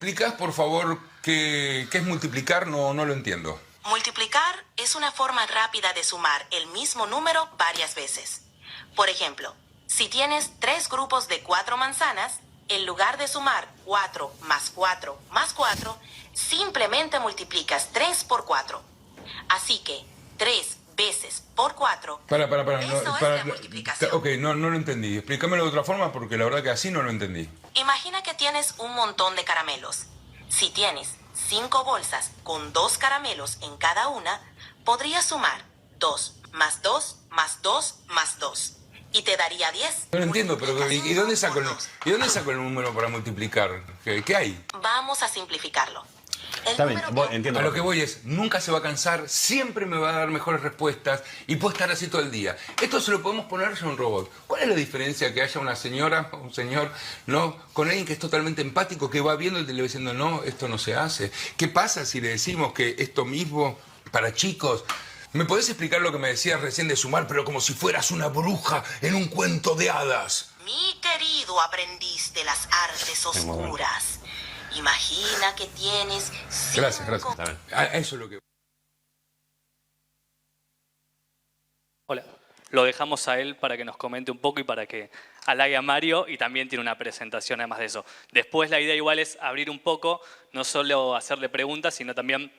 ¿Explicás, por favor, qué es multiplicar? No lo entiendo. Multiplicar es una forma rápida de sumar el mismo número varias veces. Por ejemplo, si tienes 3 grupos de 4 manzanas, en lugar de sumar 4 más 4 más 4, simplemente multiplicas 3 por 4. Así que 3 veces por 4, Para, no, eso es la multiplicación. ok, no lo entendí. Explícamelo de otra forma porque la verdad que así no lo entendí. Imagina que tienes un montón de caramelos. Si tienes 5 bolsas con 2 caramelos en cada una, podrías sumar 2 más 2 más 2 más 2. Y te daría 10. No lo entiendo, pero ¿y dónde saco el número para multiplicar? ¿Qué hay? Vamos a simplificarlo. Está bien, entiendo. A lo que voy es, nunca se va a cansar, siempre me va a dar mejores respuestas y puede estar así todo el día. Esto se lo podemos poner a un robot. ¿Cuál es la diferencia que haya una señora o un señor, no, con alguien que es totalmente empático, que va viendo y le va diciendo, no, esto no se hace? ¿Qué pasa si le decimos que esto mismo para chicos? ¿Me podés explicar lo que me decías recién de sumar, pero como si fueras una bruja en un cuento de hadas? Mi querido aprendiz de las artes oscuras, imagina que tienes 5... Gracias. Eso es lo que... Hola, lo dejamos a él para que nos comente un poco y para que halague a Mario, y también tiene una presentación además de eso. Después la idea igual es abrir un poco, no solo hacerle preguntas, sino también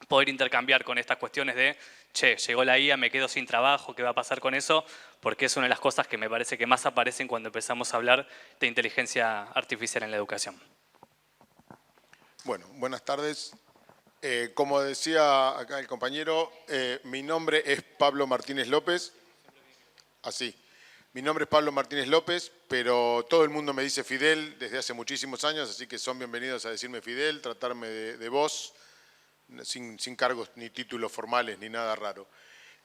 poder intercambiar con estas cuestiones de, che, llegó la IA, me quedo sin trabajo, ¿qué va a pasar con eso? Porque es una de las cosas que me parece que más aparecen cuando empezamos a hablar de inteligencia artificial en la educación. Bueno, buenas tardes. Como decía acá el compañero, mi nombre es Pablo Martínez López. Así. Mi nombre es Pablo Martínez López, pero todo el mundo me dice Fidel desde hace muchísimos años, así que son bienvenidos a decirme Fidel, tratarme de vos, sin cargos ni títulos formales ni nada raro.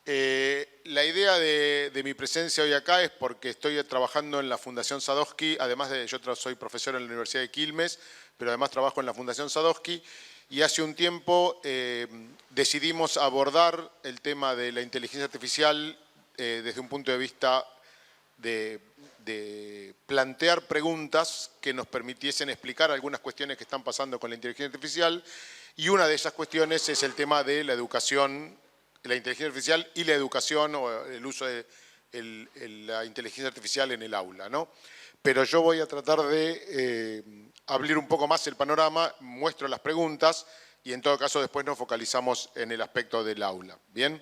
La idea de mi presencia hoy acá es porque estoy trabajando en la Fundación Sadowski, además de yo soy profesor en la Universidad de Quilmes, pero además trabajo en la Fundación Sadowski, y hace un tiempo decidimos abordar el tema de la inteligencia artificial desde un punto de vista de plantear preguntas que nos permitiesen explicar algunas cuestiones que están pasando con la inteligencia artificial, y una de esas cuestiones es el tema de la educación, la inteligencia artificial y la educación o el uso de la inteligencia artificial en el aula, ¿no? Pero yo voy a tratar de abrir un poco más el panorama, muestro las preguntas y en todo caso después nos focalizamos en el aspecto del aula. Bien,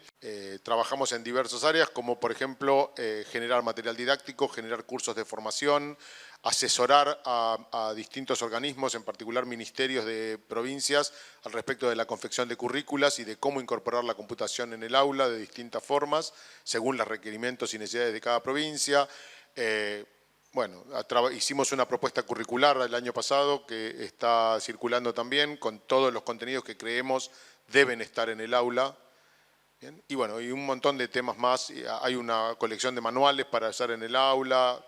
trabajamos en diversas áreas como por ejemplo generar material didáctico, generar cursos de formación, asesorar a distintos organismos, en particular ministerios de provincias, al respecto de la confección de currículas y de cómo incorporar la computación en el aula de distintas formas, según los requerimientos y necesidades de cada provincia. Bueno, hicimos una propuesta curricular el año pasado que está circulando también con todos los contenidos que creemos deben estar en el aula. Bien, y bueno, y un montón de temas más. Hay una colección de manuales para usar en el aula.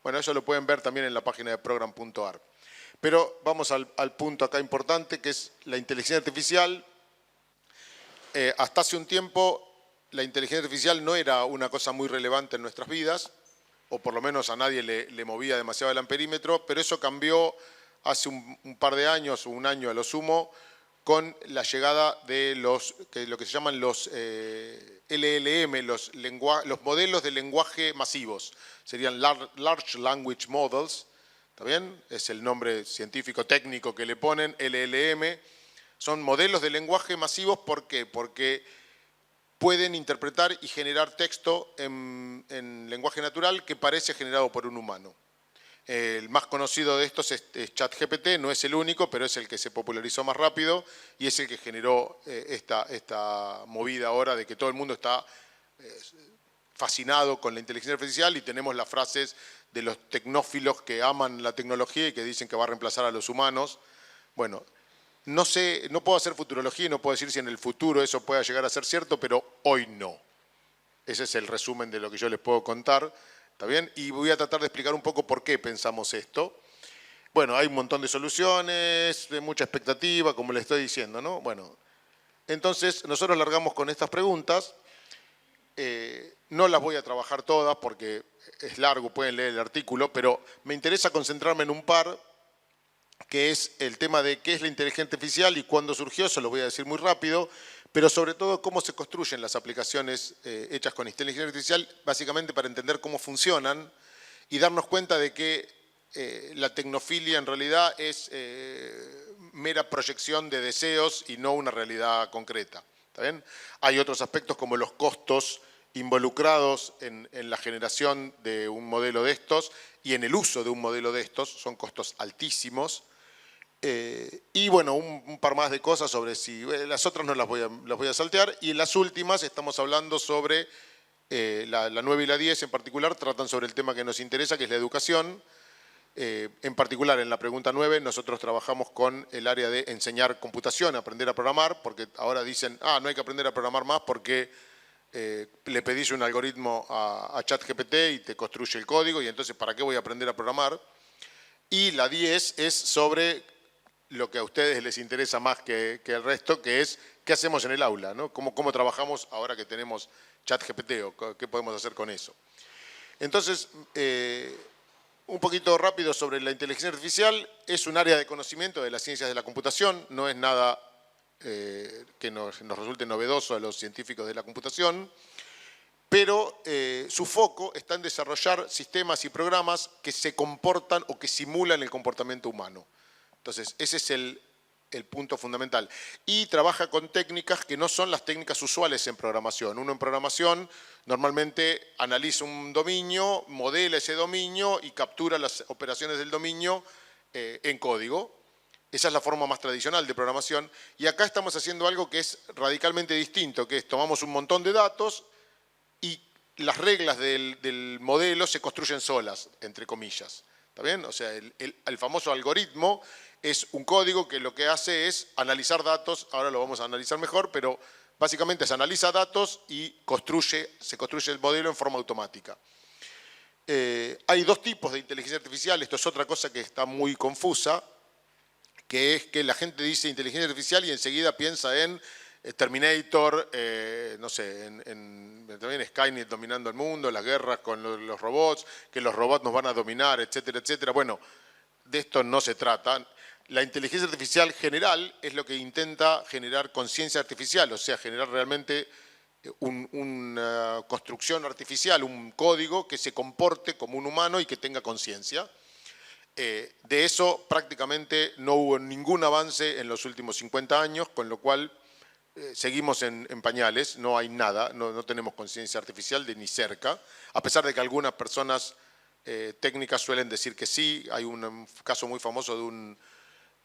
Bueno, eso lo pueden ver también en la página de program.ar. Pero vamos al punto acá importante, que es la inteligencia artificial. Hasta hace un tiempo, la inteligencia artificial no era una cosa muy relevante en nuestras vidas, o por lo menos a nadie le movía demasiado el amperímetro, pero eso cambió hace un par de años, o un año a lo sumo, con la llegada de lo que se llaman los LLM, los modelos de lenguaje masivos. Serían Large Language Models, ¿está bien? Es el nombre científico técnico que le ponen, LLM. Son modelos de lenguaje masivos, ¿por qué? Porque pueden interpretar y generar texto en lenguaje natural que parece generado por un humano. El más conocido de estos es ChatGPT, no es el único, pero es el que se popularizó más rápido y es el que generó esta movida ahora de que todo el mundo está fascinado con la inteligencia artificial y tenemos las frases de los tecnófilos que aman la tecnología y que dicen que va a reemplazar a los humanos. Bueno, no sé, no puedo hacer futurología y no puedo decir si en el futuro eso pueda llegar a ser cierto, pero hoy no. Ese es el resumen de lo que yo les puedo contar. ¿Está bien? Y voy a tratar de explicar un poco por qué pensamos esto. Bueno, hay un montón de soluciones, de mucha expectativa, como les estoy diciendo, ¿no? Bueno, entonces nosotros largamos con estas preguntas. No las voy a trabajar todas porque es largo, pueden leer el artículo, pero me interesa concentrarme en un par que es el tema de qué es la inteligencia artificial y cuándo surgió, eso lo voy a decir muy rápido, pero sobre todo cómo se construyen las aplicaciones hechas con inteligencia artificial, básicamente para entender cómo funcionan y darnos cuenta de que la tecnofilia en realidad es mera proyección de deseos y no una realidad concreta. ¿Está bien? Hay otros aspectos como los costos involucrados en la generación de un modelo de estos y en el uso de un modelo de estos, son costos altísimos. Y bueno, un par más de cosas sobre si... las otras no las voy a saltear. Y en las últimas estamos hablando sobre la 9 y la 10 en particular, tratan sobre el tema que nos interesa, que es la educación. En particular, en la pregunta 9, nosotros trabajamos con el área de enseñar computación, aprender a programar, porque ahora dicen, no hay que aprender a programar más porque le pedís un algoritmo a ChatGPT y te construye el código, y entonces, ¿para qué voy a aprender a programar? Y la 10 es sobre lo que a ustedes les interesa más que el resto, que es qué hacemos en el aula, ¿no? ¿Cómo trabajamos ahora que tenemos ChatGPT o qué podemos hacer con eso? Entonces, un poquito rápido sobre la inteligencia artificial. Es un área de conocimiento de las ciencias de la computación, no es nada que nos resulte novedoso a los científicos de la computación, pero su foco está en desarrollar sistemas y programas que se comportan o que simulan el comportamiento humano. Entonces, ese es el punto fundamental. Y trabaja con técnicas que no son las técnicas usuales en programación. Uno en programación normalmente analiza un dominio, modela ese dominio y captura las operaciones del dominio en código. Esa es la forma más tradicional de programación. Y acá estamos haciendo algo que es radicalmente distinto, que es tomamos un montón de datos y las reglas del modelo se construyen solas, entre comillas. ¿Está bien? O sea, el famoso algoritmo es un código que lo que hace es analizar datos, ahora lo vamos a analizar mejor, pero básicamente se analiza datos y se construye el modelo en forma automática. Hay dos tipos de inteligencia artificial, esto es otra cosa que está muy confusa, que es que la gente dice inteligencia artificial y enseguida piensa en Terminator, no sé, también Skynet dominando el mundo, las guerras con los robots, que los robots nos van a dominar, etcétera, etcétera. Bueno, de esto no se trata. La inteligencia artificial general es lo que intenta generar conciencia artificial, o sea, generar realmente una construcción artificial, un código que se comporte como un humano y que tenga conciencia. De eso prácticamente no hubo ningún avance en los últimos 50 años, con lo cual seguimos en pañales, no hay nada, no tenemos conciencia artificial de ni cerca, a pesar de que algunas personas técnicas suelen decir que sí. Hay un caso muy famoso de un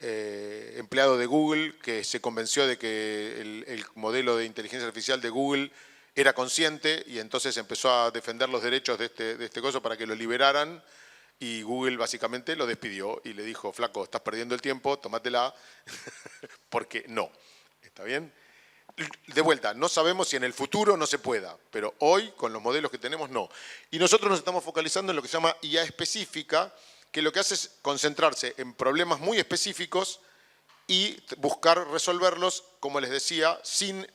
empleado de Google que se convenció de que el modelo de inteligencia artificial de Google era consciente y entonces empezó a defender los derechos de este coso para que lo liberaran. Y Google básicamente lo despidió y le dijo, flaco, estás perdiendo el tiempo, tómatela, porque no. ¿Está bien? De vuelta, no sabemos si en el futuro no se pueda, pero hoy, con los modelos que tenemos, no. Y nosotros nos estamos focalizando en lo que se llama IA específica, que lo que hace es concentrarse en problemas muy específicos y buscar resolverlos, como les decía, sin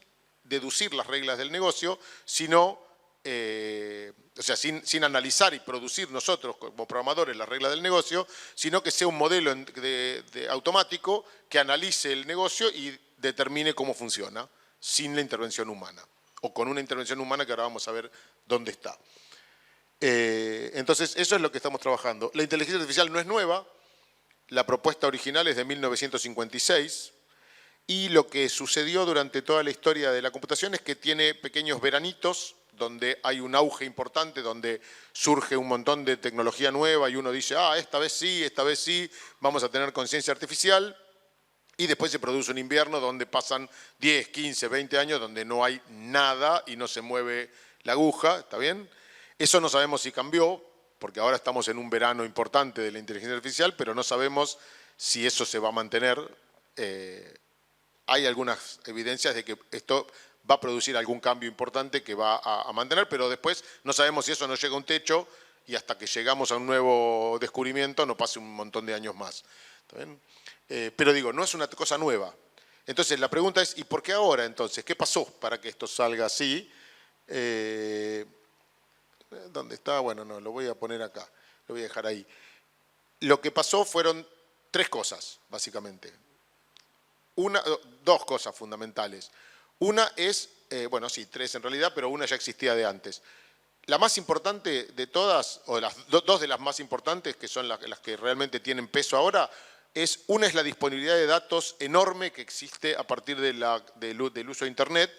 deducir las reglas del negocio, sino... o sea, sin analizar y producir nosotros como programadores las reglas del negocio, sino que sea un modelo automático que analice el negocio y determine cómo funciona, sin la intervención humana, o con una intervención humana que ahora vamos a ver dónde está. Entonces, eso es lo que estamos trabajando. La inteligencia artificial no es nueva, la propuesta original es de 1956, y lo que sucedió durante toda la historia de la computación es que tiene pequeños veranitos, donde hay un auge importante, donde surge un montón de tecnología nueva y uno dice, esta vez sí, vamos a tener conciencia artificial, y después se produce un invierno donde pasan 10, 15, 20 años donde no hay nada y no se mueve la aguja, ¿está bien? Eso no sabemos si cambió, porque ahora estamos en un verano importante de la inteligencia artificial, pero no sabemos si eso se va a mantener. Hay algunas evidencias de que esto va a producir algún cambio importante que va a mantener, pero después no sabemos si eso no llega a un techo y hasta que llegamos a un nuevo descubrimiento no pase un montón de años más. ¿Está bien? Pero digo, no es una cosa nueva. Entonces la pregunta es, ¿y por qué ahora entonces? ¿Qué pasó para que esto salga así? ¿Dónde está? Bueno, no, lo voy a poner acá, lo voy a dejar ahí. Lo que pasó fueron tres cosas, básicamente. Dos cosas fundamentales. Una es, bueno, sí, tres en realidad, pero una ya existía de antes. La más importante de todas, o dos de las más importantes, que son las que realmente tienen peso ahora, una es la disponibilidad de datos enorme que existe a partir del uso de Internet,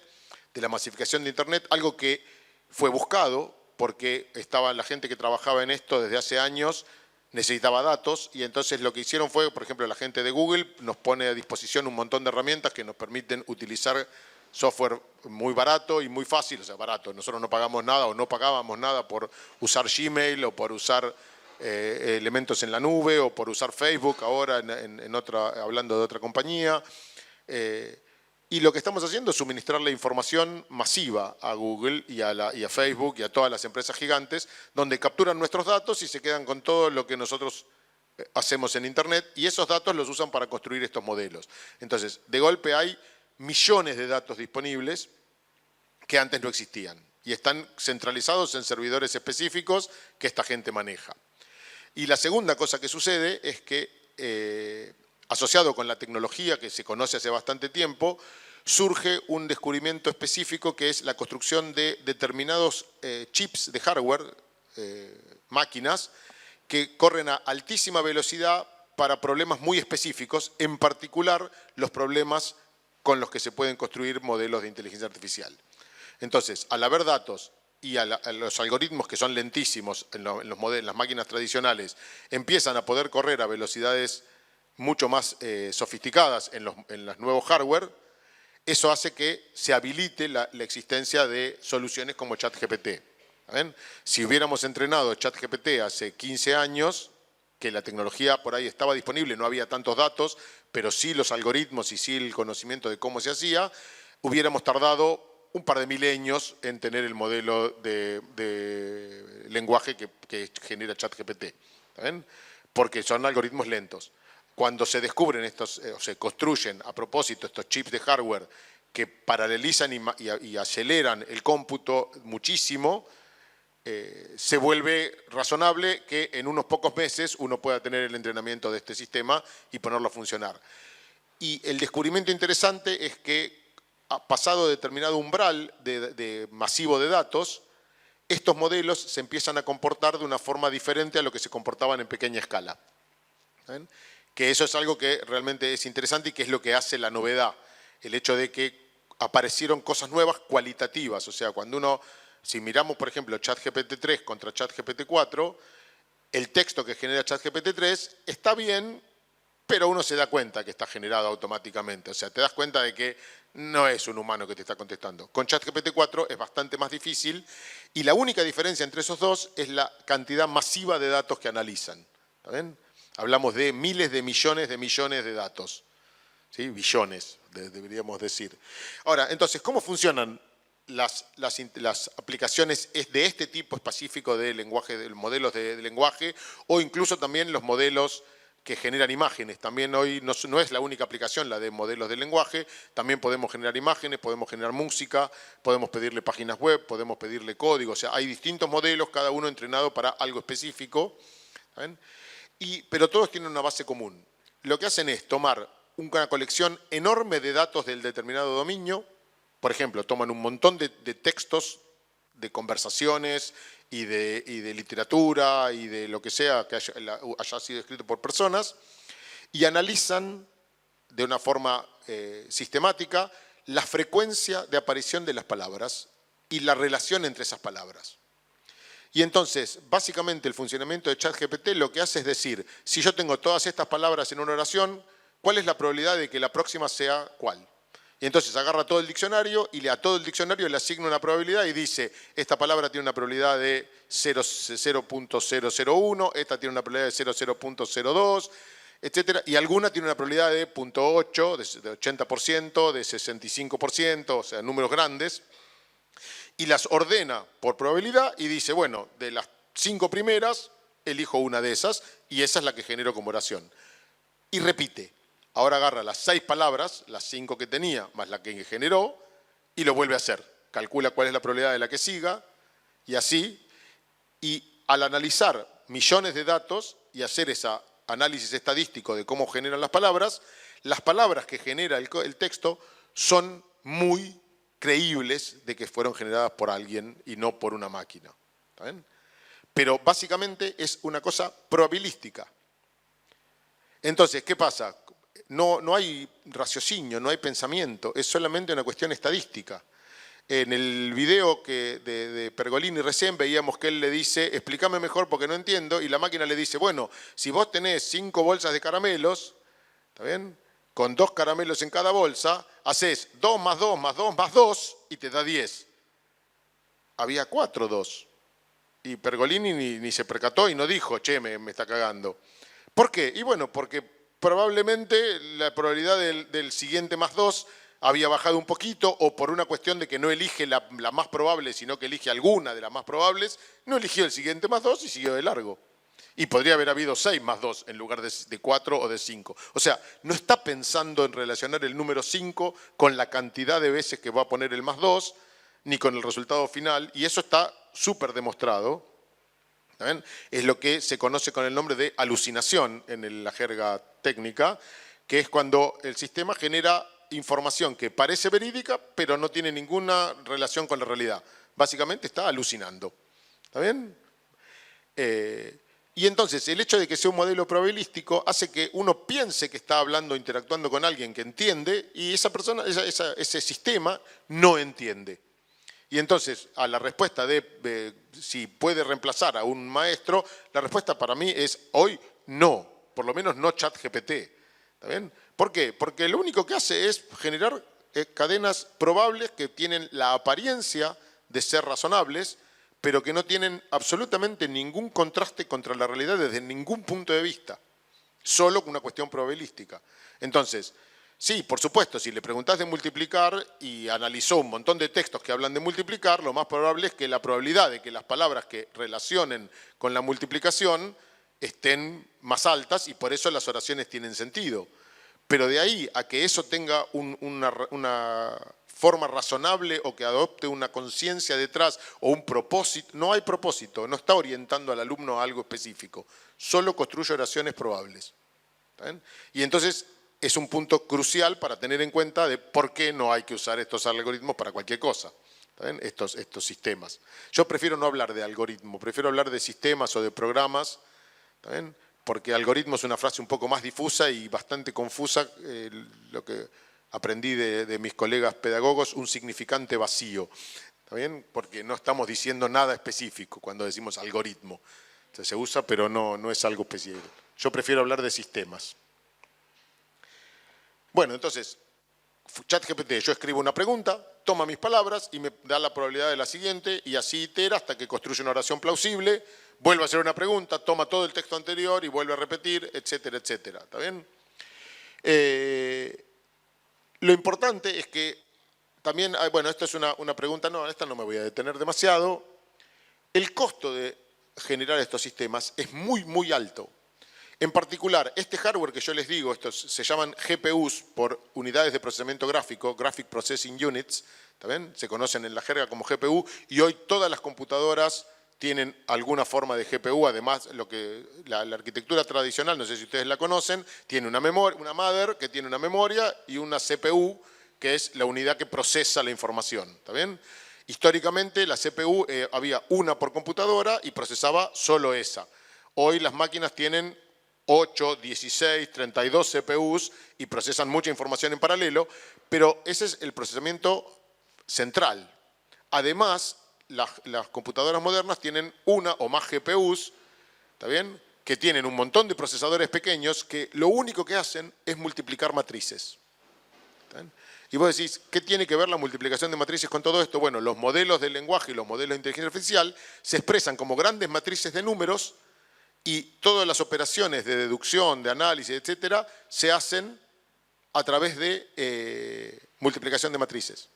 de la masificación de Internet, algo que fue buscado porque estaba la gente que trabajaba en esto desde hace años, necesitaba datos, y entonces lo que hicieron fue, por ejemplo, la gente de Google nos pone a disposición un montón de herramientas que nos permiten utilizar software muy barato y muy fácil, o sea, barato. Nosotros no pagamos nada o no pagábamos nada por usar Gmail o por usar elementos en la nube o por usar Facebook ahora hablando de otra compañía. Y lo que estamos haciendo es suministrarle información masiva a Google y a Facebook y a todas las empresas gigantes, donde capturan nuestros datos y se quedan con todo lo que nosotros hacemos en Internet, y esos datos los usan para construir estos modelos. Entonces, de golpe hay millones de datos disponibles que antes no existían y están centralizados en servidores específicos que esta gente maneja. Y la segunda cosa que sucede es que, asociado con la tecnología que se conoce hace bastante tiempo, surge un descubrimiento específico que es la construcción de determinados chips de hardware, máquinas, que corren a altísima velocidad para problemas muy específicos, en particular los problemas con los que se pueden construir modelos de inteligencia artificial. Entonces, al haber datos y a los algoritmos que son lentísimos en las máquinas tradicionales, empiezan a poder correr a velocidades mucho más sofisticadas en los nuevos hardware, eso hace que se habilite la existencia de soluciones como ChatGPT. ¿Ven? Si hubiéramos entrenado ChatGPT hace 15 años, que la tecnología por ahí estaba disponible, no había tantos datos, pero sí los algoritmos y sí el conocimiento de cómo se hacía, hubiéramos tardado un par de milenios en tener el modelo de lenguaje que genera ChatGPT. ¿Ven? Porque son algoritmos lentos. Cuando se descubren o se construyen a propósito estos chips de hardware que paralelizan y aceleran el cómputo muchísimo, se vuelve razonable que en unos pocos meses uno pueda tener el entrenamiento de este sistema y ponerlo a funcionar. Y el descubrimiento interesante es que, pasado determinado umbral masivo de datos, estos modelos se empiezan a comportar de una forma diferente a lo que se comportaban en pequeña escala. ¿Ven? Que eso es algo que realmente es interesante y que es lo que hace la novedad. El hecho de que aparecieron cosas nuevas cualitativas. O sea, si miramos, por ejemplo, ChatGPT 3 contra ChatGPT 4, el texto que genera ChatGPT 3 está bien, pero uno se da cuenta que está generado automáticamente. O sea, te das cuenta de que no es un humano que te está contestando. Con ChatGPT 4 es bastante más difícil y la única diferencia entre esos dos es la cantidad masiva de datos que analizan. ¿Está bien? Hablamos de miles de millones de datos. ¿Sí? Billones, deberíamos decir. Ahora, entonces, ¿cómo funcionan las aplicaciones de este tipo específico de modelos de lenguaje, o incluso también los modelos que generan imágenes? También hoy no es la única aplicación la de modelos de lenguaje, también podemos generar imágenes, podemos generar música, podemos pedirle páginas web, podemos pedirle código. O sea, hay distintos modelos, cada uno entrenado para algo específico. ¿Saben? Pero todos tienen una base común. Lo que hacen es tomar una colección enorme de datos del determinado dominio. Por ejemplo, toman un montón de textos, de conversaciones y de literatura y de lo que sea que haya sido escrito por personas, y analizan de una forma sistemática la frecuencia de aparición de las palabras y la relación entre esas palabras. Y entonces, básicamente, el funcionamiento de ChatGPT lo que hace es decir, si yo tengo todas estas palabras en una oración, ¿cuál es la probabilidad de que la próxima sea cuál? Y entonces agarra todo el diccionario y a todo el diccionario le asigna una probabilidad y dice, esta palabra tiene una probabilidad de 0.001, esta tiene una probabilidad de 0.02, etcétera, y alguna tiene una probabilidad de 0.8, de 80%, de 65%, o sea, números grandes, y las ordena por probabilidad y dice, bueno, de las 5 primeras, elijo una de esas y esa es la que genero como oración. Y repite. Ahora agarra las 6 palabras, las 5 que tenía, más la que generó, y lo vuelve a hacer. Calcula cuál es la probabilidad de la que siga, y así. Y al analizar millones de datos y hacer esa análisis estadístico de cómo generan las palabras que genera el texto son muy creíbles de que fueron generadas por alguien y no por una máquina. ¿Está bien? Pero básicamente es una cosa probabilística. Entonces, ¿qué pasa? No hay raciocinio, no hay pensamiento, es solamente una cuestión estadística. En el video de Pergolini recién veíamos que él le dice, explícame mejor porque no entiendo, y la máquina le dice, bueno, si vos tenés 5 bolsas de caramelos, ¿está bien? Con 2 caramelos en cada bolsa, haces 2 más 2 más 2 más 2 y te da 10. Había 4 2. Y Pergolini ni se percató y no dijo, che, me está cagando. ¿Por qué? Y bueno, porque probablemente la probabilidad del siguiente más 2 había bajado un poquito, o por una cuestión de que no elige la más probable, sino que elige alguna de las más probables, no eligió el siguiente más 2 y siguió de largo. Y podría haber habido 6 más 2 en lugar de 4 o de 5. O sea, no está pensando en relacionar el número 5 con la cantidad de veces que va a poner el más 2, ni con el resultado final, y eso está súper demostrado. ¿Saben? Es lo que se conoce con el nombre de alucinación en la jerga técnica, que es cuando el sistema genera información que parece verídica, pero no tiene ninguna relación con la realidad. Básicamente está alucinando. ¿Está bien? Y entonces el hecho de que sea un modelo probabilístico hace que uno piense que está hablando, interactuando con alguien que entiende, y esa persona, ese sistema no entiende. Y entonces, a la respuesta de si puede reemplazar a un maestro, la respuesta para mí es hoy no, por lo menos no ChatGPT. ¿Está bien? ¿Por qué? Porque lo único que hace es generar cadenas probables que tienen la apariencia de ser razonables, pero que no tienen absolutamente ningún contraste contra la realidad desde ningún punto de vista, solo una cuestión probabilística. Entonces, sí, por supuesto, si le preguntás de multiplicar y analizó un montón de textos que hablan de multiplicar, lo más probable es que la probabilidad de que las palabras que relacionen con la multiplicación estén más altas y por eso las oraciones tienen sentido. Pero de ahí a que eso tenga una forma razonable o que adopte una conciencia detrás o un propósito, no hay propósito, no está orientando al alumno a algo específico, solo construye oraciones probables. ¿Está bien? Y entonces es un punto crucial para tener en cuenta de por qué no hay que usar estos algoritmos para cualquier cosa, ¿está bien? Estos sistemas. Yo prefiero no hablar de algoritmo, prefiero hablar de sistemas o de programas, ¿está bien? Porque algoritmo es una frase un poco más difusa y bastante confusa, lo que aprendí de mis colegas pedagogos, un significante vacío, ¿está bien? Porque no estamos diciendo nada específico cuando decimos algoritmo. O sea, se usa, pero no es algo específico. Yo prefiero hablar de sistemas. Bueno, entonces, ChatGPT, yo escribo una pregunta, toma mis palabras y me da la probabilidad de la siguiente y así itera hasta que construye una oración plausible, vuelve a hacer una pregunta, toma todo el texto anterior y vuelve a repetir, etcétera, etcétera. ¿Está bien? Lo importante es que también, bueno, esta es una pregunta, no, esta no me voy a detener demasiado. El costo de generar estos sistemas es muy, muy alto. En particular, este hardware que yo les digo, estos se llaman GPUs por unidades de procesamiento gráfico, Graphic Processing Units, ¿está bien? Se conocen en la jerga como GPU, y hoy todas las computadoras tienen alguna forma de GPU, además la arquitectura tradicional, no sé si ustedes la conocen, tiene una mother que tiene una memoria y una CPU que es la unidad que procesa la información, ¿está bien? Históricamente la CPU había una por computadora y procesaba solo esa. Hoy las máquinas tienen 8, 16, 32 CPUs y procesan mucha información en paralelo, pero ese es el procesamiento central. Además, las computadoras modernas tienen una o más GPUs, ¿está bien?, que tienen un montón de procesadores pequeños que lo único que hacen es multiplicar matrices. ¿Está bien? Y vos decís, ¿qué tiene que ver la multiplicación de matrices con todo esto? Bueno, los modelos del lenguaje y los modelos de inteligencia artificial se expresan como grandes matrices de números y todas las operaciones de deducción, de análisis, etcétera, se hacen a través de multiplicación de matrices.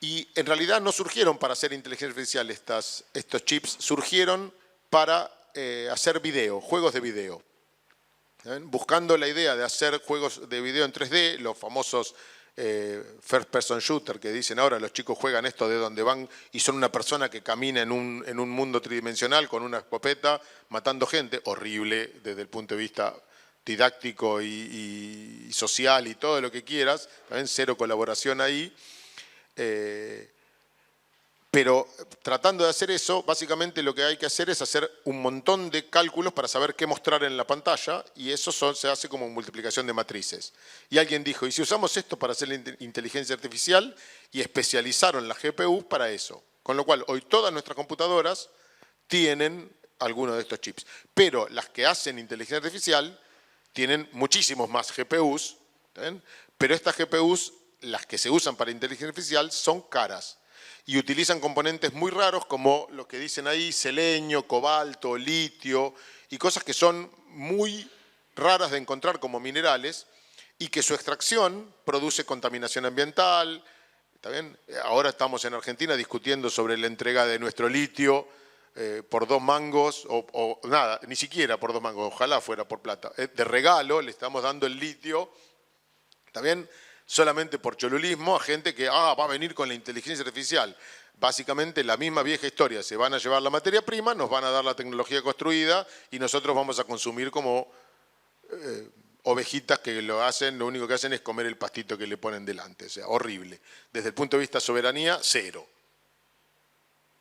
Y en realidad no surgieron para hacer inteligencia artificial estos chips, surgieron para hacer video, juegos de video. ¿Ven? Buscando la idea de hacer juegos de video en 3D, los famosos first person shooter, que dicen ahora los chicos juegan esto de donde van y son una persona que camina en un mundo tridimensional con una escopeta matando gente, horrible desde el punto de vista didáctico y social y todo lo que quieras, también cero colaboración ahí. Pero tratando de hacer eso, básicamente lo que hay que hacer es hacer un montón de cálculos para saber qué mostrar en la pantalla y eso se hace como multiplicación de matrices. Y alguien dijo, ¿y si usamos esto para hacer la inteligencia artificial? Y especializaron la GPU para eso. Con lo cual, hoy todas nuestras computadoras tienen alguno de estos chips. Pero las que hacen inteligencia artificial tienen muchísimos más GPUs, ¿ven? Pero estas GPUs, las que se usan para inteligencia artificial, son caras. Y utilizan componentes muy raros como lo que dicen ahí, selenio, cobalto, litio, y cosas que son muy raras de encontrar como minerales y que su extracción produce contaminación ambiental. ¿Está bien? Ahora estamos en Argentina discutiendo sobre la entrega de nuestro litio por 2 mangos, o nada, ni siquiera por 2 mangos, ojalá fuera por plata. De regalo le estamos dando el litio, ¿está bien?, solamente por cholulismo a gente que va a venir con la inteligencia artificial. Básicamente la misma vieja historia, se van a llevar la materia prima, nos van a dar la tecnología construida y nosotros vamos a consumir como ovejitas que lo único que hacen es comer el pastito que le ponen delante. O sea, horrible. Desde el punto de vista soberanía, cero.